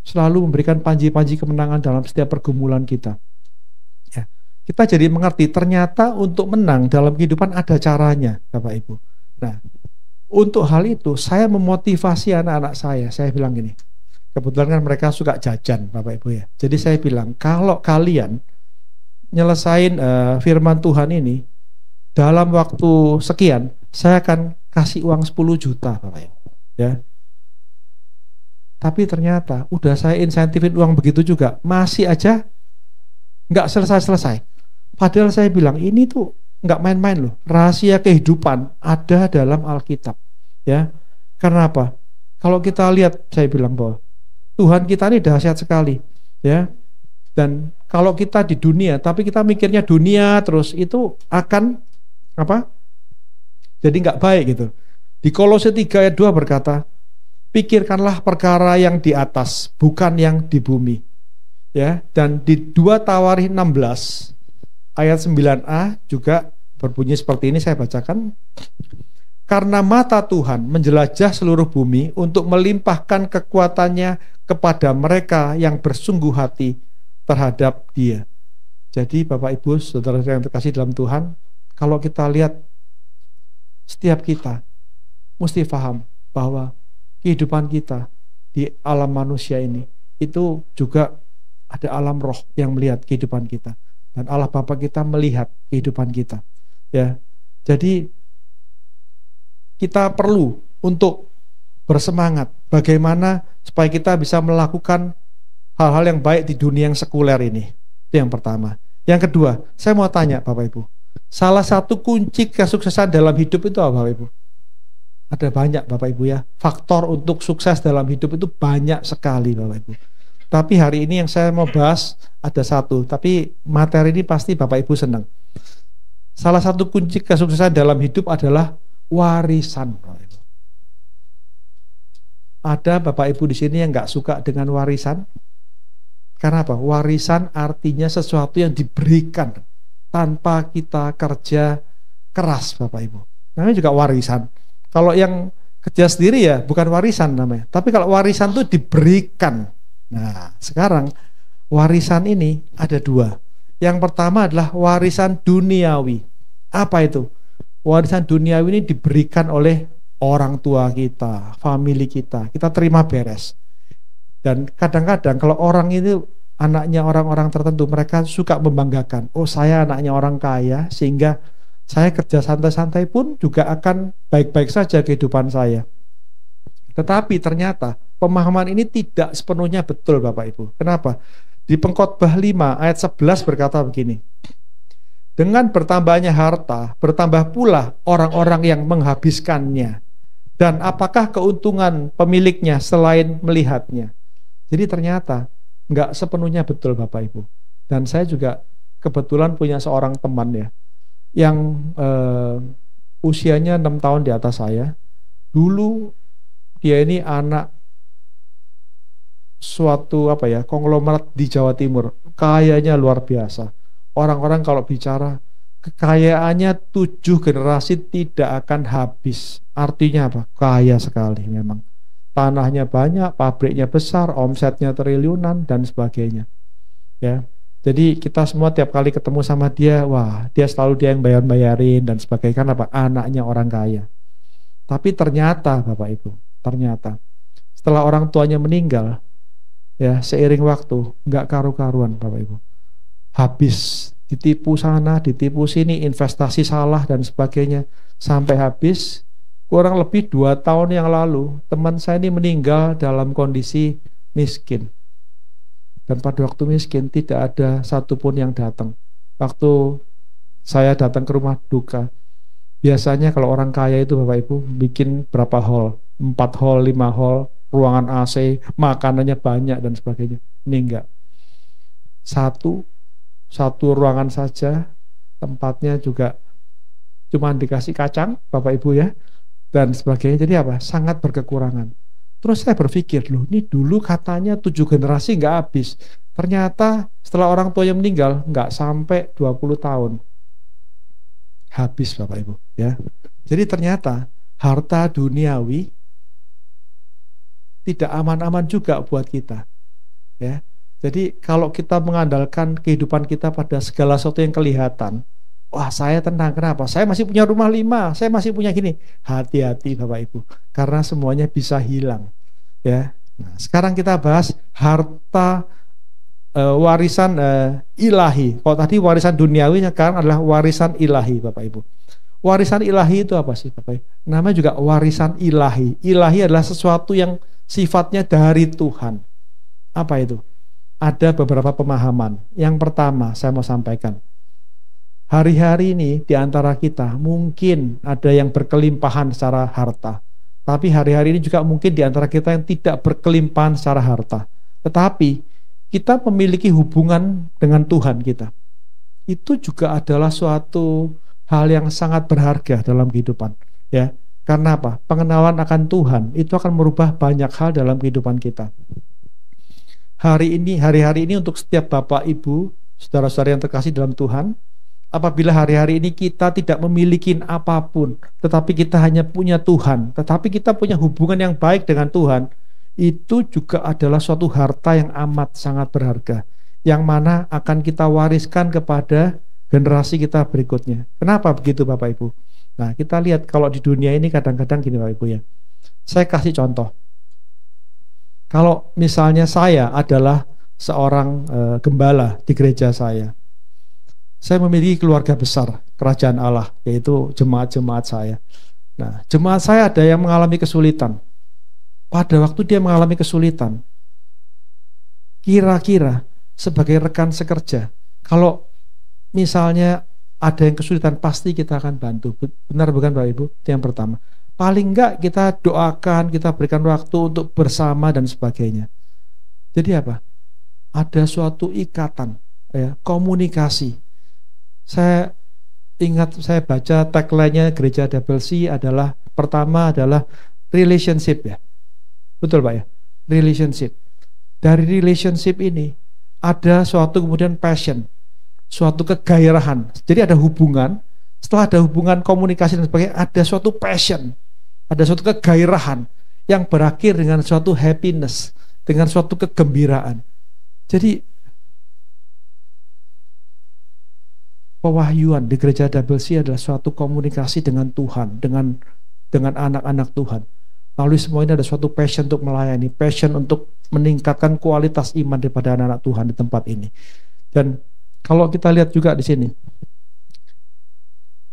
selalu memberikan panji-panji kemenangan dalam setiap pergumulan kita. Ya, kita jadi mengerti ternyata untuk menang dalam kehidupan ada caranya, Bapak Ibu. Nah, untuk hal itu saya memotivasi anak-anak saya bilang gini. Kebetulan kan mereka suka jajan, Bapak Ibu ya. Jadi saya bilang, kalau kalian nyelesain firman Tuhan ini dalam waktu sekian, saya akan kasih uang 10 juta, Bapak Ibu. Ya. Tapi ternyata udah saya insentifin uang begitu juga, masih aja nggak selesai-selesai. Padahal saya bilang ini tuh nggak main-main loh. Rahasia kehidupan ada dalam Alkitab. Ya. Karena apa? Kalau kita lihat, saya bilang bahwa Tuhan kita ini dahsyat sekali, ya. Dan kalau kita di dunia, tapi kita mikirnya dunia terus, itu akan apa? Jadi nggak baik gitu. Di Kolose 3 ayat 2 berkata, pikirkanlah perkara yang di atas, bukan yang di bumi. Ya. Dan di 2 Tawarikh 16 ayat 9a juga berbunyi seperti ini, saya bacakan. Karena mata Tuhan menjelajah seluruh bumi untuk melimpahkan kekuatannya kepada mereka yang bersungguh hati terhadap Dia. Jadi Bapak Ibu, saudara yang terkasih dalam Tuhan, kalau kita lihat setiap kita mesti paham bahwa kehidupan kita di alam manusia ini itu juga ada alam roh yang melihat kehidupan kita, dan Allah Bapa kita melihat kehidupan kita. Ya, jadi kita perlu untuk bersemangat bagaimana supaya kita bisa melakukan hal-hal yang baik di dunia yang sekuler ini. Itu yang pertama. Yang kedua, saya mau tanya Bapak Ibu, salah satu kunci kesuksesan dalam hidup itu apa Bapak Ibu? Ada banyak Bapak Ibu ya. Faktor untuk sukses dalam hidup itu banyak sekali Bapak Ibu. Tapi hari ini yang saya mau bahas ada satu, tapi materi ini pasti Bapak Ibu senang. Salah satu kunci kesuksesan dalam hidup adalah warisan, Bapak Ibu. Ada Bapak Ibu di sini yang nggak suka dengan warisan? Karena apa? Warisan artinya sesuatu yang diberikan tanpa kita kerja keras, Bapak Ibu. Namanya juga warisan. Kalau yang kerja sendiri ya bukan warisan namanya. Tapi kalau warisan itu diberikan. Nah, sekarang warisan ini ada 2. Yang pertama adalah warisan duniawi. Apa itu? Warisan duniawi ini diberikan oleh orang tua kita, famili kita terima beres. Dan kadang-kadang kalau orang itu anaknya orang-orang tertentu, mereka suka membanggakan, oh saya anaknya orang kaya sehingga Saya kerja santai-santai pun juga akan baik-baik saja kehidupan saya. Tetapi ternyata pemahaman ini tidak sepenuhnya betul Bapak Ibu. Kenapa? Di Pengkhotbah 5 ayat 11 berkata begini. Dengan bertambahnya harta, bertambah pula orang-orang yang menghabiskannya. Dan apakah keuntungan pemiliknya selain melihatnya? Jadi ternyata nggak sepenuhnya betul Bapak Ibu. Dan saya juga kebetulan punya seorang teman ya, yang usianya 6 tahun di atas saya. Dulu dia ini anak suatu konglomerat di Jawa Timur, kayanya luar biasa. Orang-orang kalau bicara kekayaannya 7 generasi tidak akan habis. Artinya apa? Kaya sekali memang. Tanahnya banyak, pabriknya besar, omsetnya triliunan dan sebagainya. Ya. Jadi kita semua tiap kali ketemu sama dia, wah, dia selalu dia yang bayar-bayarin dan sebagainya. Kenapa? Anaknya orang kaya. Tapi ternyata Bapak Ibu, ternyata setelah orang tuanya meninggal, ya seiring waktu nggak karu-karuan Bapak Ibu. Habis, ditipu sana, ditipu sini, investasi salah dan sebagainya, sampai habis. Kurang lebih 2 tahun yang lalu teman saya ini meninggal dalam kondisi miskin. Dan pada waktu miskin tidak ada satupun yang datang. Waktu saya datang ke rumah duka, biasanya kalau orang kaya itu Bapak Ibu bikin berapa hall, 4 hall, 5 hall, ruangan AC, makanannya banyak dan sebagainya. Ini enggak. Satu ruangan saja, tempatnya juga cuma dikasih kacang Bapak Ibu ya, dan sebagainya. Jadi apa? Sangat berkekurangan. Terus saya berpikir, loh ini dulu katanya 7 generasi nggak habis. Ternyata setelah orang tuanya meninggal nggak sampai 20 tahun habis Bapak Ibu ya. Jadi ternyata harta duniawi tidak aman-aman juga buat kita ya. Jadi kalau kita mengandalkan kehidupan kita pada segala sesuatu yang kelihatan, wah saya tenang, kenapa? Saya masih punya rumah 5, saya masih punya gini. Hati-hati Bapak Ibu, karena semuanya bisa hilang ya. Nah, sekarang kita bahas harta warisan ilahi. Kalau tadi warisan duniawi, sekarang adalah warisan ilahi Bapak Ibu. Warisan ilahi itu apa sih Bapak Ibu? Namanya juga warisan ilahi. Ilahi adalah sesuatu yang sifatnya dari Tuhan. Apa itu? Ada beberapa pemahaman. Yang pertama saya mau sampaikan, hari-hari ini di antara kita mungkin ada yang berkelimpahan secara harta, tapi hari-hari ini juga mungkin di antara kita yang tidak berkelimpahan secara harta, tetapi kita memiliki hubungan dengan Tuhan kita. Itu juga adalah suatu hal yang sangat berharga dalam kehidupan ya. Karena apa? Pengenalan akan Tuhan itu akan merubah banyak hal dalam kehidupan kita. Hari ini untuk setiap Bapak Ibu, saudara-saudara yang terkasih dalam Tuhan, apabila hari-hari ini kita tidak memiliki apapun, tetapi kita hanya punya Tuhan, tetapi kita punya hubungan yang baik dengan Tuhan, itu juga adalah suatu harta yang amat sangat berharga, yang mana akan kita wariskan kepada generasi kita berikutnya. Kenapa begitu Bapak Ibu? Nah, kita lihat kalau di dunia ini kadang-kadang gini Bapak Ibu ya. Saya kasih contoh. Kalau misalnya saya adalah seorang gembala di gereja saya memiliki keluarga besar kerajaan Allah, yaitu jemaat-jemaat saya. Nah, jemaat saya ada yang mengalami kesulitan. Pada waktu dia mengalami kesulitan, kira-kira sebagai rekan sekerja, kalau misalnya ada yang kesulitan, pasti kita akan bantu. Benar bukan Bapak Ibu? Itu yang pertama. Paling enggak kita doakan, kita berikan waktu untuk bersama dan sebagainya. Jadi apa? Ada suatu ikatan, ya, komunikasi. Saya ingat, saya baca tagline-nya gereja Double C adalah, pertama adalah relationship ya. Betul Pak ya? Relationship. Dari relationship ini ada suatu kemudian passion, suatu kegairahan. Jadi ada hubungan, setelah ada hubungan komunikasi dan sebagainya, ada suatu passion, ada suatu kegairahan yang berakhir dengan suatu happiness, dengan suatu kegembiraan. Jadi pewahyuan di gereja Double C adalah suatu komunikasi dengan Tuhan, dengan anak-anak Tuhan. Lalu semua ini ada suatu passion untuk melayani, passion untuk meningkatkan kualitas iman daripada anak-anak Tuhan di tempat ini. Dan kalau kita lihat juga di sini,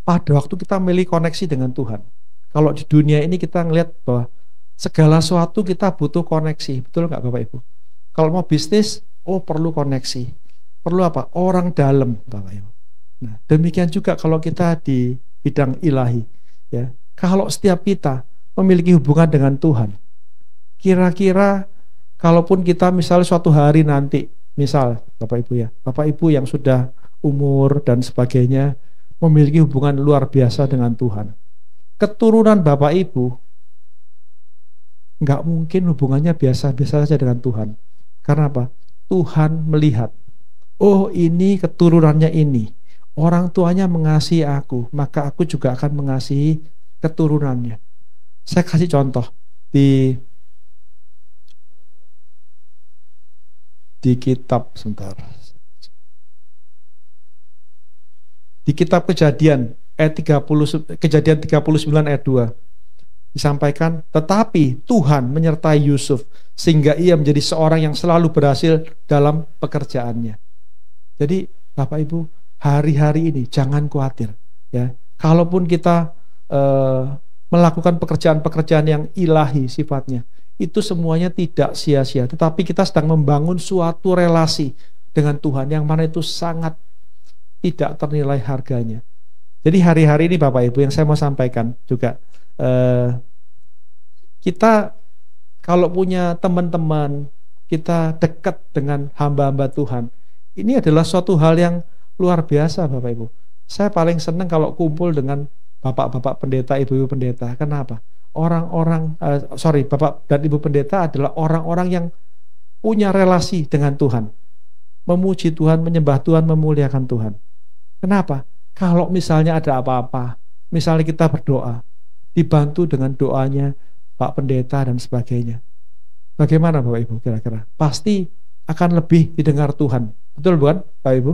pada waktu kita memiliki koneksi dengan Tuhan. Kalau di dunia ini kita ngelihat bahwa segala sesuatu kita butuh koneksi, betul nggak Bapak Ibu? Kalau mau bisnis, perlu koneksi. Perlu apa? Orang dalam, Bapak Ibu. Nah, demikian juga kalau kita di bidang ilahi, ya. Kalau setiap kita memiliki hubungan dengan Tuhan, kira-kira kalaupun kita misalnya suatu hari nanti, misal Bapak Ibu ya, Bapak Ibu yang sudah umur dan sebagainya memiliki hubungan luar biasa dengan Tuhan, keturunan Bapak Ibu nggak mungkin hubungannya biasa-biasa saja dengan Tuhan. Karena apa? Tuhan melihat, ini keturunannya ini, orang tuanya mengasihi aku, maka aku juga akan mengasihi keturunannya. Saya kasih contoh di kitab, sebentar. Di kitab Kejadian ayat 30, Kejadian 39 ayat 2 disampaikan, tetapi Tuhan menyertai Yusuf sehingga ia menjadi seorang yang selalu berhasil dalam pekerjaannya. Jadi Bapak Ibu, hari-hari ini jangan khawatir, ya. Kalaupun kita melakukan pekerjaan-pekerjaan yang ilahi sifatnya, itu semuanya tidak sia-sia, tetapi kita sedang membangun suatu relasi dengan Tuhan yang mana itu sangat tidak ternilai harganya. Jadi hari-hari ini Bapak Ibu, yang saya mau sampaikan juga, kita kalau punya teman-teman, kita dekat dengan hamba-hamba Tuhan, ini adalah suatu hal yang luar biasa Bapak Ibu. Saya paling senang kalau kumpul dengan bapak-bapak pendeta, ibu-ibu pendeta. Kenapa? Bapak dan ibu pendeta adalah orang-orang yang punya relasi dengan Tuhan, memuji Tuhan, menyembah Tuhan, memuliakan Tuhan. Kenapa? Kalau misalnya ada apa-apa, misalnya kita berdoa, dibantu dengan doanya Pak Pendeta dan sebagainya, bagaimana Bapak Ibu kira-kira? Pasti akan lebih didengar Tuhan. Betul bukan Bapak Ibu?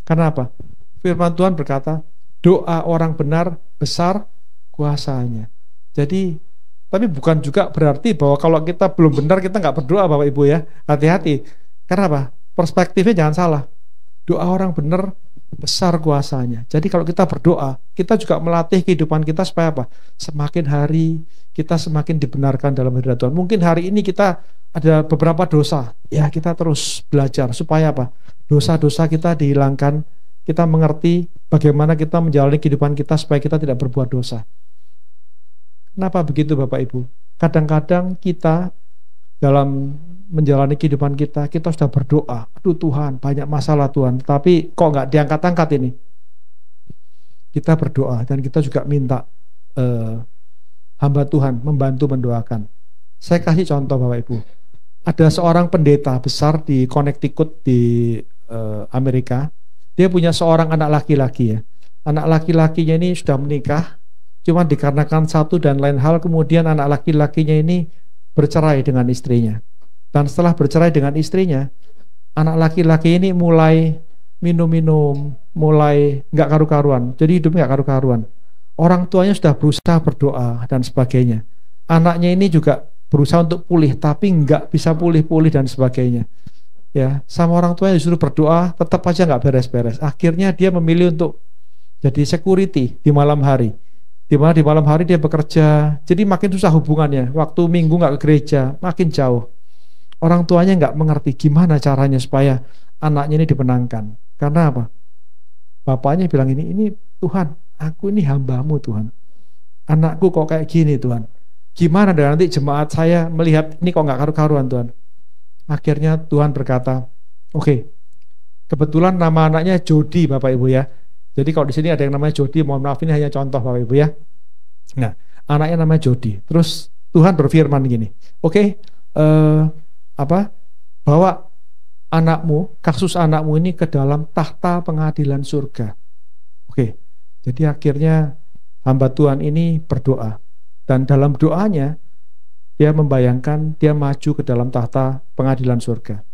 Karena apa? Firman Tuhan berkata, doa orang benar besar kuasanya. Jadi, tapi bukan juga berarti bahwa kalau kita belum benar kita nggak berdoa Bapak Ibu ya. Hati-hati. Karena apa? Perspektifnya jangan salah. Doa orang benar besar kuasanya. Jadi kalau kita berdoa, kita juga melatih kehidupan kita supaya apa? Semakin hari kita semakin dibenarkan dalam hadirat Tuhan. Mungkin hari ini kita ada beberapa dosa, ya kita terus belajar supaya apa? Dosa-dosa kita dihilangkan, kita mengerti bagaimana kita menjalani kehidupan kita supaya kita tidak berbuat dosa. Kenapa begitu Bapak Ibu? Kadang-kadang kita dalam menjalani kehidupan kita sudah berdoa, aduh Tuhan banyak masalah Tuhan, tapi kok nggak diangkat-angkat ini. Kita berdoa dan kita juga minta hamba Tuhan membantu mendoakan. Saya kasih contoh Bapak Ibu, ada seorang pendeta besar di Connecticut di Amerika. Dia punya seorang anak laki-laki ya. Anak laki-lakinya ini sudah menikah, cuma dikarenakan satu dan lain hal kemudian anak laki-lakinya ini bercerai dengan istrinya. Dan setelah bercerai dengan istrinya, anak laki-laki ini mulai minum-minum, mulai nggak karu-karuan. Jadi hidupnya nggak karu-karuan. Orang tuanya sudah berusaha berdoa dan sebagainya. Anaknya ini juga berusaha untuk pulih, tapi nggak bisa pulih-pulih dan sebagainya. Ya, sama orang tuanya disuruh berdoa, tetap aja nggak beres-beres. Akhirnya dia memilih untuk jadi security di malam hari. Di mana di malam hari dia bekerja, jadi makin susah hubungannya. Waktu minggu nggak ke gereja, makin jauh. Orang tuanya nggak mengerti gimana caranya supaya anaknya ini dimenangkan. Karena apa? Bapaknya bilang ini Tuhan, aku ini hambamu Tuhan. Anakku kok kayak gini Tuhan. Gimana dan nanti jemaat saya melihat ini kok nggak karu-karuan Tuhan. Akhirnya Tuhan berkata, oke, kebetulan nama anaknya Jody Bapak Ibu ya. Jadi kalau di sini ada yang namanya Jody, mohon maaf ini hanya contoh Bapak Ibu ya. Nah, anaknya namanya Jody. Terus Tuhan berfirman gini, oke, bawa anakmu, kasus anakmu ini ke dalam tahta pengadilan surga. Oke, jadi akhirnya hamba Tuhan ini berdoa. Dan dalam doanya, dia membayangkan dia maju ke dalam tahta pengadilan surga.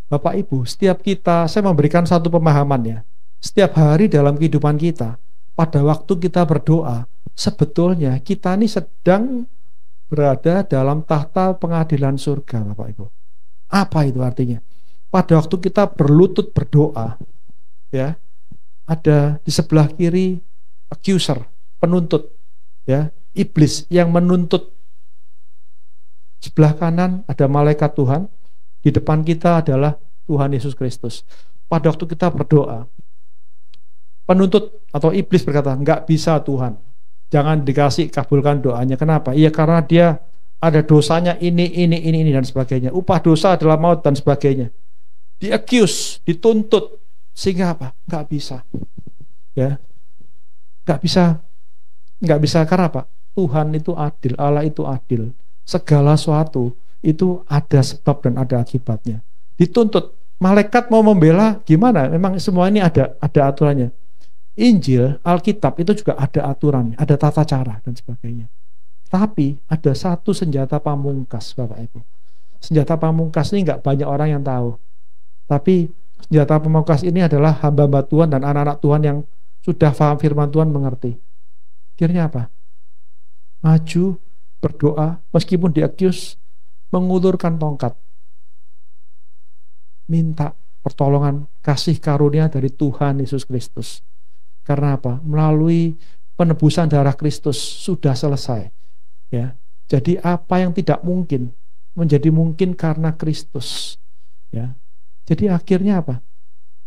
Bapak Ibu, setiap kita, saya memberikan satu pemahaman ya. Setiap hari dalam kehidupan kita, pada waktu kita berdoa, sebetulnya kita ini sedang berada dalam tahta pengadilan surga Bapak Ibu. Apa itu artinya? Pada waktu kita berlutut berdoa, ya, ada di sebelah kiri accuser, penuntut, ya, iblis yang menuntut. Sebelah kanan ada malaikat Tuhan, di depan kita adalah Tuhan Yesus Kristus. Pada waktu kita berdoa, penuntut atau iblis berkata, enggak bisa Tuhan, jangan dikasih kabulkan doanya. Kenapa? Iya, karena dia ada dosanya ini dan sebagainya. Upah dosa adalah maut dan sebagainya. Di-accuse, dituntut, sehingga apa? Enggak bisa. Ya, enggak bisa karena apa? Tuhan itu adil, Allah itu adil. Segala sesuatu itu ada sebab dan ada akibatnya. Dituntut, malaikat mau membela gimana? Memang semua ini ada aturannya. Injil, Alkitab itu juga ada aturannya, ada tata cara dan sebagainya. Tapi ada satu senjata pamungkas, Bapak Ibu. Senjata pamungkas ini enggak banyak orang yang tahu. Tapi senjata pamungkas ini adalah hamba-hamba Tuhan dan anak-anak Tuhan yang sudah paham firman Tuhan mengerti. Akhirnya apa? Maju, berdoa, meskipun di-accuse, mengulurkan tongkat. Minta pertolongan, kasih karunia dari Tuhan Yesus Kristus. Karena apa? Melalui penebusan darah Kristus sudah selesai. Ya. Jadi apa yang tidak mungkin menjadi mungkin karena Kristus. Ya. Jadi akhirnya apa?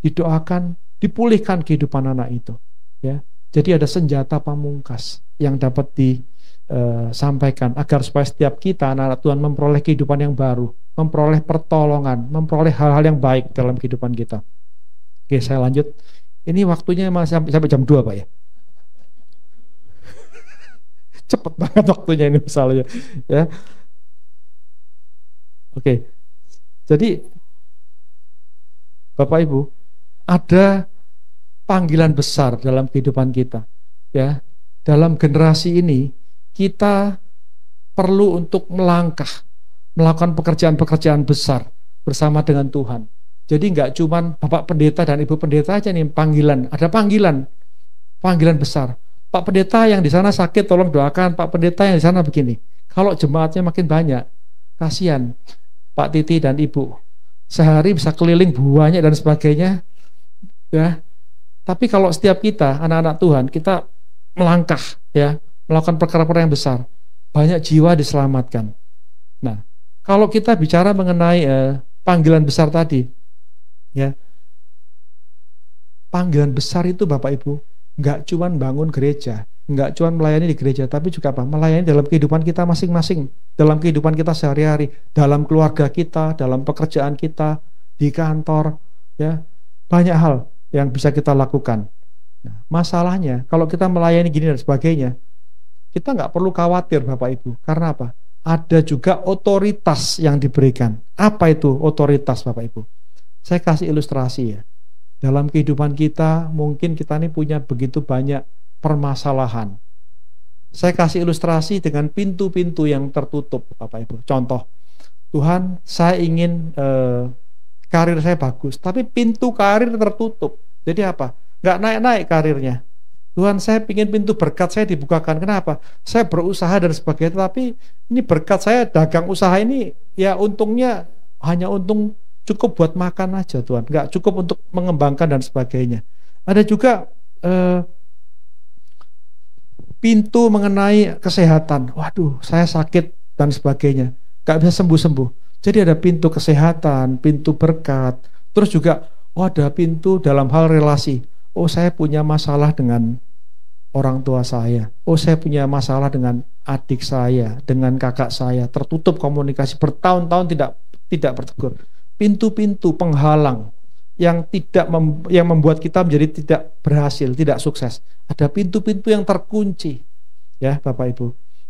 Didoakan, dipulihkan kehidupan anak itu. Ya. Jadi ada senjata pamungkas yang dapat disampaikan agar supaya setiap kita anak-anak Tuhan memperoleh kehidupan yang baru, memperoleh pertolongan, memperoleh hal-hal yang baik dalam kehidupan kita. Oke, saya lanjut. Ini waktunya masih sampai jam 2, Pak, ya. Cepet banget waktunya ini misalnya, ya. Oke. Jadi Bapak Ibu, ada panggilan besar dalam kehidupan kita, ya. Dalam generasi ini kita perlu untuk melangkah, melakukan pekerjaan-pekerjaan besar bersama dengan Tuhan. Jadi nggak cuman Bapak Pendeta dan Ibu Pendeta aja nih panggilan, ada panggilan besar. Pak Pendeta yang di sana sakit tolong doakan, Pak Pendeta yang di sana begini. Kalau jemaatnya makin banyak, kasihan Pak Titi dan Ibu. Sehari bisa keliling banyak dan sebagainya, ya. Tapi kalau setiap kita anak-anak Tuhan kita melangkah, ya, melakukan perkara-perkara yang besar, banyak jiwa diselamatkan. Nah, kalau kita bicara mengenai panggilan besar tadi, ya, panggilan besar itu Bapak Ibu nggak cuma bangun gereja, nggak cuma melayani di gereja, tapi juga apa? Melayani dalam kehidupan kita masing-masing, dalam kehidupan kita sehari-hari, dalam keluarga kita, dalam pekerjaan kita, di kantor, ya, banyak hal yang bisa kita lakukan. Nah, masalahnya kalau kita melayani gini dan sebagainya, kita nggak perlu khawatir Bapak Ibu, karena apa? Ada juga otoritas yang diberikan. Apa itu otoritas Bapak Ibu? Saya kasih ilustrasi, ya. Dalam kehidupan kita, mungkin kita ini punya begitu banyak permasalahan. Saya kasih ilustrasi dengan pintu-pintu yang tertutup, Bapak Ibu. Contoh, Tuhan, saya ingin karir saya bagus, tapi pintu karir tertutup. Jadi apa? Nggak naik-naik karirnya. Tuhan, saya ingin pintu berkat saya dibukakan. Kenapa? Saya berusaha dan sebagainya, tapi ini berkat saya dagang usaha ini, ya untungnya hanya untung cukup buat makan aja Tuhan, nggak cukup untuk mengembangkan dan sebagainya. Ada juga pintu mengenai kesehatan. Waduh, saya sakit dan sebagainya, nggak bisa sembuh-sembuh. Jadi ada pintu kesehatan, pintu berkat. Terus juga, ada pintu dalam hal relasi. Oh, saya punya masalah dengan orang tua saya. Oh, saya punya masalah dengan adik saya, dengan kakak saya. Tertutup komunikasi bertahun-tahun tidak bertegur. Pintu-pintu penghalang yang yang membuat kita menjadi tidak berhasil, tidak sukses. Ada pintu-pintu yang terkunci, ya Bapak Ibu.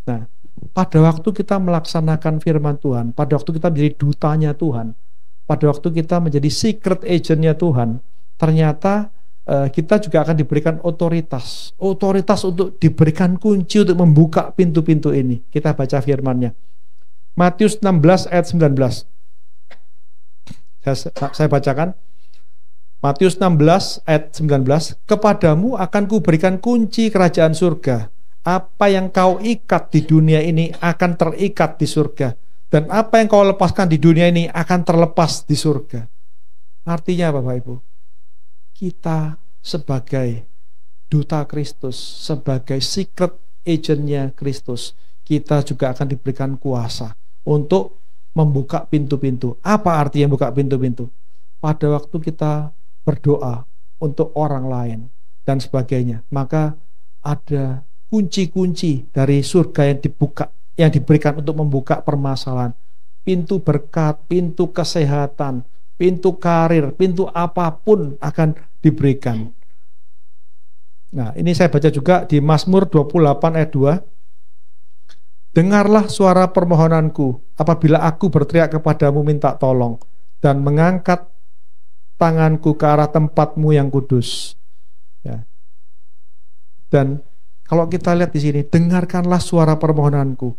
Nah, pada waktu kita melaksanakan firman Tuhan, pada waktu kita menjadi dutanya Tuhan, pada waktu kita menjadi secret agentnya Tuhan, ternyata kita juga akan diberikan otoritas untuk diberikan kunci untuk membuka pintu-pintu ini. Kita baca firman-Nya. Matius 16 ayat 19. Saya bacakan. Matius 16 ayat 19. Kepadamu akan kuberikan kunci kerajaan surga. Apa yang kau ikat di dunia ini akan terikat di surga, dan apa yang kau lepaskan di dunia ini akan terlepas di surga. Artinya Bapak Ibu, kita sebagai duta Kristus, sebagai secret agentnya Kristus, kita juga akan diberikan kuasa untuk membuka pintu-pintu. Apa artinya membuka pintu-pintu? Pada waktu kita berdoa untuk orang lain dan sebagainya, maka ada kunci-kunci dari surga yang dibuka, yang diberikan untuk membuka permasalahan. Pintu berkat, pintu kesehatan, pintu karir, pintu apapun akan diberikan. Nah, ini saya baca juga di Mazmur 28 ayat 2. Dengarlah suara permohonanku apabila aku berteriak kepadamu minta tolong dan mengangkat tanganku ke arah tempatmu yang kudus. Ya. Dan kalau kita lihat di sini, dengarkanlah suara permohonanku.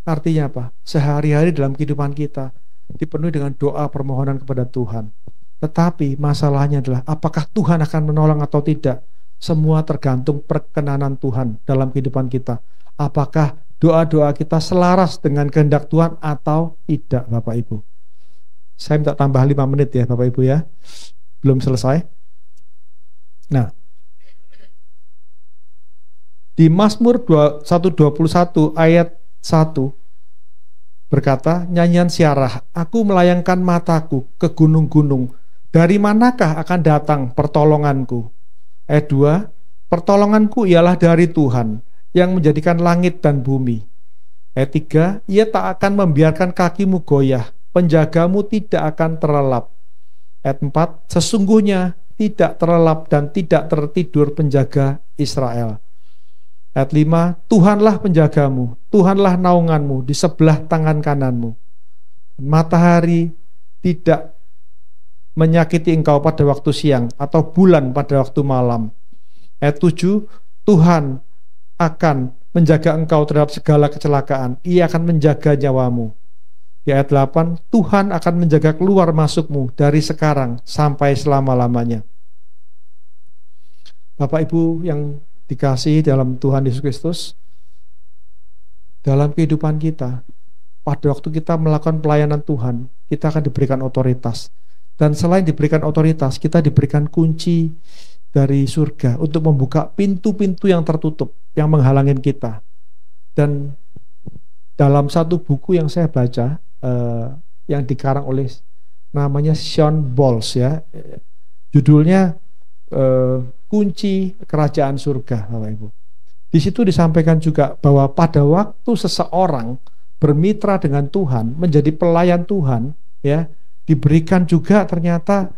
Artinya apa? Sehari-hari dalam kehidupan kita dipenuhi dengan doa permohonan kepada Tuhan. Tetapi masalahnya adalah apakah Tuhan akan menolong atau tidak? Semua tergantung perkenanan Tuhan dalam kehidupan kita. Apakah doa-doa kita selaras dengan kehendak Tuhan atau tidak, Bapak Ibu? Saya minta tambah 5 menit ya Bapak Ibu ya. Belum selesai. Nah, di Mazmur 121 ayat 1 berkata, nyanyian Syarah, aku melayangkan mataku ke gunung-gunung, dari manakah akan datang pertolonganku? Ayat 2, pertolonganku ialah dari Tuhan yang menjadikan langit dan bumi. Ayat 3, ia tak akan membiarkan kakimu goyah, penjagamu tidak akan terlelap. Ayat 4, sesungguhnya tidak terlelap dan tidak tertidur penjaga Israel. Ayat 5, Tuhanlah penjagamu, Tuhanlah naunganmu di sebelah tangan kananmu. Matahari tidak menyakiti engkau pada waktu siang atau bulan pada waktu malam. Ayat 7, Tuhan akan menjaga engkau terhadap segala kecelakaan, ia akan menjaga nyawamu. Di ayat 8, Tuhan akan menjaga keluar masukmu dari sekarang sampai selama-lamanya. Bapak Ibu yang dikasihi dalam Tuhan Yesus Kristus, dalam kehidupan kita, pada waktu kita melakukan pelayanan Tuhan, kita akan diberikan otoritas. Dan selain diberikan otoritas, kita diberikan kunci dari surga untuk membuka pintu-pintu yang tertutup, yang menghalangin kita. Dan dalam satu buku yang saya baca, yang dikarang oleh namanya Shawn Bolz ya, judulnya Kunci Kerajaan Surga, Bapak Ibu. Di situ disampaikan juga bahwa pada waktu seseorang bermitra dengan Tuhan, menjadi pelayan Tuhan, ya, diberikan juga ternyata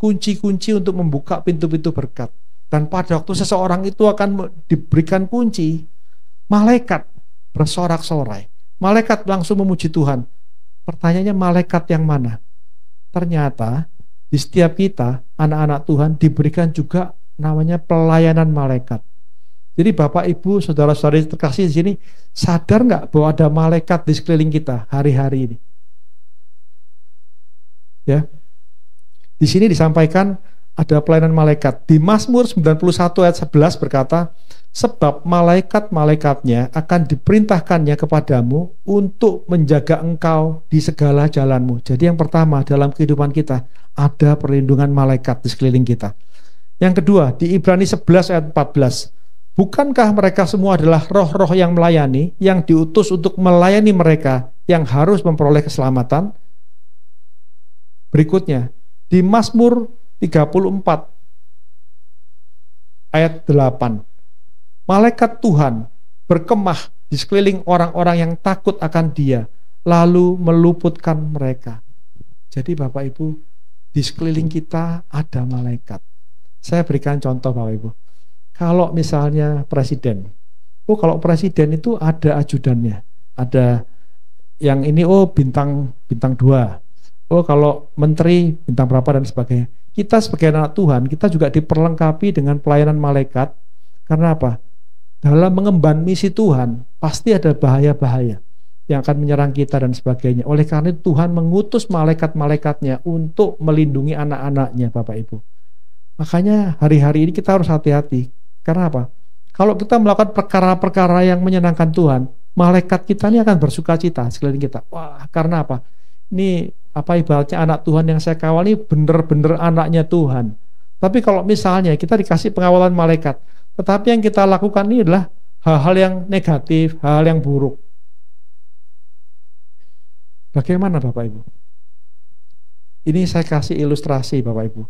kunci-kunci untuk membuka pintu-pintu berkat. Dan pada waktu seseorang itu akan diberikan kunci, malaikat bersorak-sorai. Malaikat langsung memuji Tuhan. Pertanyaannya, malaikat yang mana? Ternyata di setiap kita, anak-anak Tuhan, diberikan juga namanya pelayanan malaikat. Jadi Bapak Ibu, saudara-saudari terkasih di sini, sadar nggak bahwa ada malaikat di sekeliling kita hari-hari ini? Ya, di sini disampaikan ada pelayanan malaikat. Di Mazmur 91 ayat 11 berkata, sebab malaikat-malaikatnya akan diperintahkannya kepadamu untuk menjaga engkau di segala jalanmu. Jadi yang pertama dalam kehidupan kita, ada perlindungan malaikat di sekeliling kita. Yang kedua, di Ibrani 11 ayat 14, bukankah mereka semua adalah roh-roh yang melayani, yang diutus untuk melayani mereka yang harus memperoleh keselamatan? Berikutnya, di Mazmur 34 ayat 8, malaikat Tuhan berkemah di sekeliling orang-orang yang takut akan Dia, lalu meluputkan mereka. Jadi Bapak Ibu, di sekeliling kita ada malaikat. Saya berikan contoh Bapak Ibu. Kalau misalnya presiden, kalau presiden itu ada ajudannya, ada yang ini bintang 2. Kalau menteri bintang berapa dan sebagainya. Kita sebagai anak Tuhan, kita juga diperlengkapi dengan pelayanan malaikat. Karena apa? Dalam mengemban misi Tuhan, pasti ada bahaya-bahaya yang akan menyerang kita dan sebagainya. Oleh karena itu Tuhan mengutus malaikat-malaikatnya untuk melindungi anak-anaknya, Bapak Ibu. Makanya hari-hari ini kita harus hati-hati. Karena apa? Kalau kita melakukan perkara-perkara yang menyenangkan Tuhan, malaikat kita ini akan bersuka cita sekeliling kita. Wah, karena apa? Ini apa ibaratnya anak Tuhan yang saya kawal ini benar-benar anaknya Tuhan. Tapi kalau misalnya kita dikasih pengawalan malaikat, tetapi yang kita lakukan ini adalah hal-hal yang negatif, hal-hal yang buruk. Bagaimana Bapak Ibu? Ini saya kasih ilustrasi Bapak Ibu.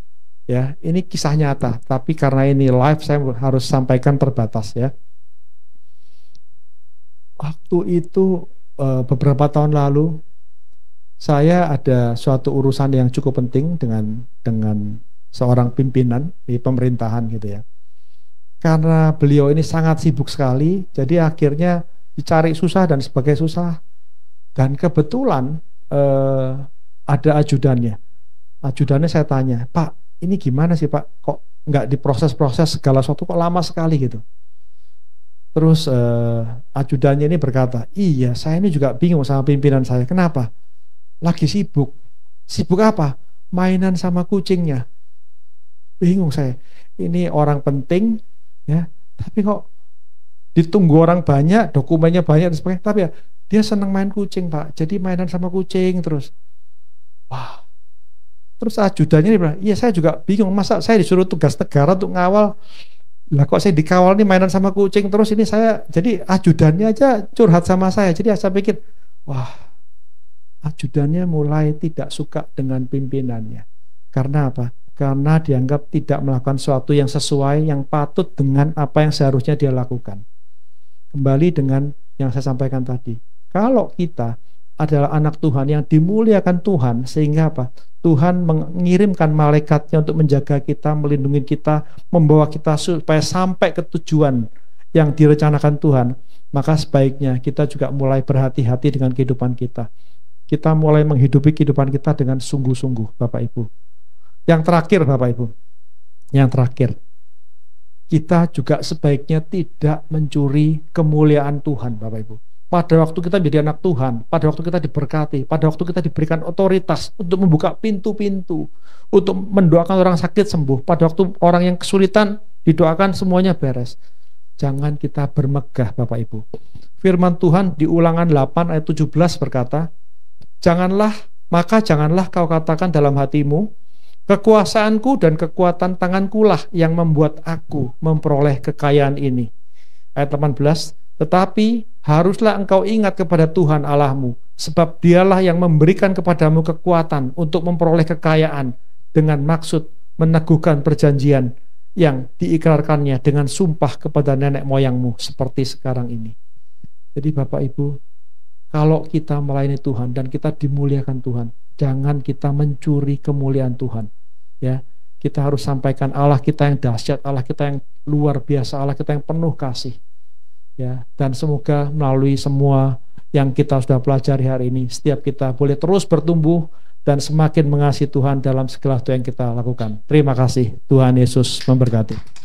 Ya, ini kisah nyata, tapi karena ini live saya harus sampaikan terbatas ya. Waktu itu beberapa tahun lalu saya ada suatu urusan yang cukup penting dengan seorang pimpinan di pemerintahan gitu ya. Karena beliau ini sangat sibuk sekali, jadi akhirnya dicari susah dan sebagai susah. Dan kebetulan ada ajudannya. Ajudannya saya tanya, Pak, ini gimana sih Pak? Kok nggak diproses-proses segala sesuatu kok lama sekali gitu? Terus ajudannya ini berkata, iya saya ini juga bingung sama pimpinan saya. Kenapa? Lagi sibuk. Sibuk apa? Mainan sama kucingnya. Bingung saya. Ini orang penting ya, tapi kok ditunggu orang banyak, dokumennya banyak dan sebagainya. Tapi ya dia senang main kucing Pak. Jadi mainan sama kucing terus. Wah. Terus ajudannya dia bilang, iya saya juga bingung. Masa saya disuruh tugas negara untuk ngawal. Lah kok saya dikawal nih mainan sama kucing terus ini saya. Jadi ajudannya aja curhat sama saya. Jadi saya pikir, wah, ajudannya mulai tidak suka dengan pimpinannya. Karena apa? Karena dianggap tidak melakukan sesuatu yang sesuai, yang patut dengan apa yang seharusnya dia lakukan. Kembali dengan yang saya sampaikan tadi. Kalau kita adalah anak Tuhan yang dimuliakan Tuhan, sehingga apa? Tuhan mengirimkan malaikatnya untuk menjaga kita, melindungi kita, membawa kita supaya sampai ke tujuan yang direncanakan Tuhan. Maka sebaiknya kita juga mulai berhati-hati dengan kehidupan kita. Kita mulai menghidupi kehidupan kita dengan sungguh-sungguh, Bapak Ibu. Yang terakhir Bapak Ibu, yang terakhir, kita juga sebaiknya tidak mencuri kemuliaan Tuhan Bapak Ibu. Pada waktu kita menjadi anak Tuhan, pada waktu kita diberkati, pada waktu kita diberikan otoritas untuk membuka pintu-pintu, untuk mendoakan orang sakit sembuh, pada waktu orang yang kesulitan didoakan semuanya beres. Jangan kita bermegah Bapak Ibu. Firman Tuhan di Ulangan 8 ayat 17 berkata, maka janganlah kau katakan dalam hatimu, kekuasaanku dan kekuatan tanganku lah yang membuat aku memperoleh kekayaan ini. Ayat 18, tetapi haruslah engkau ingat kepada Tuhan Allahmu, sebab dialah yang memberikan kepadamu kekuatan untuk memperoleh kekayaan dengan maksud meneguhkan perjanjian yang diikrarkannya dengan sumpah kepada nenek moyangmu seperti sekarang ini. Jadi Bapak Ibu, kalau kita melayani Tuhan dan kita dimuliakan Tuhan, jangan kita mencuri kemuliaan Tuhan. Ya, kita harus sampaikan Allah kita yang dahsyat, Allah kita yang luar biasa, Allah kita yang penuh kasih. Ya, dan semoga melalui semua yang kita sudah pelajari hari ini, setiap kita boleh terus bertumbuh dan semakin mengasihi Tuhan dalam segala sesuatu yang kita lakukan. Terima kasih. Tuhan Yesus memberkati.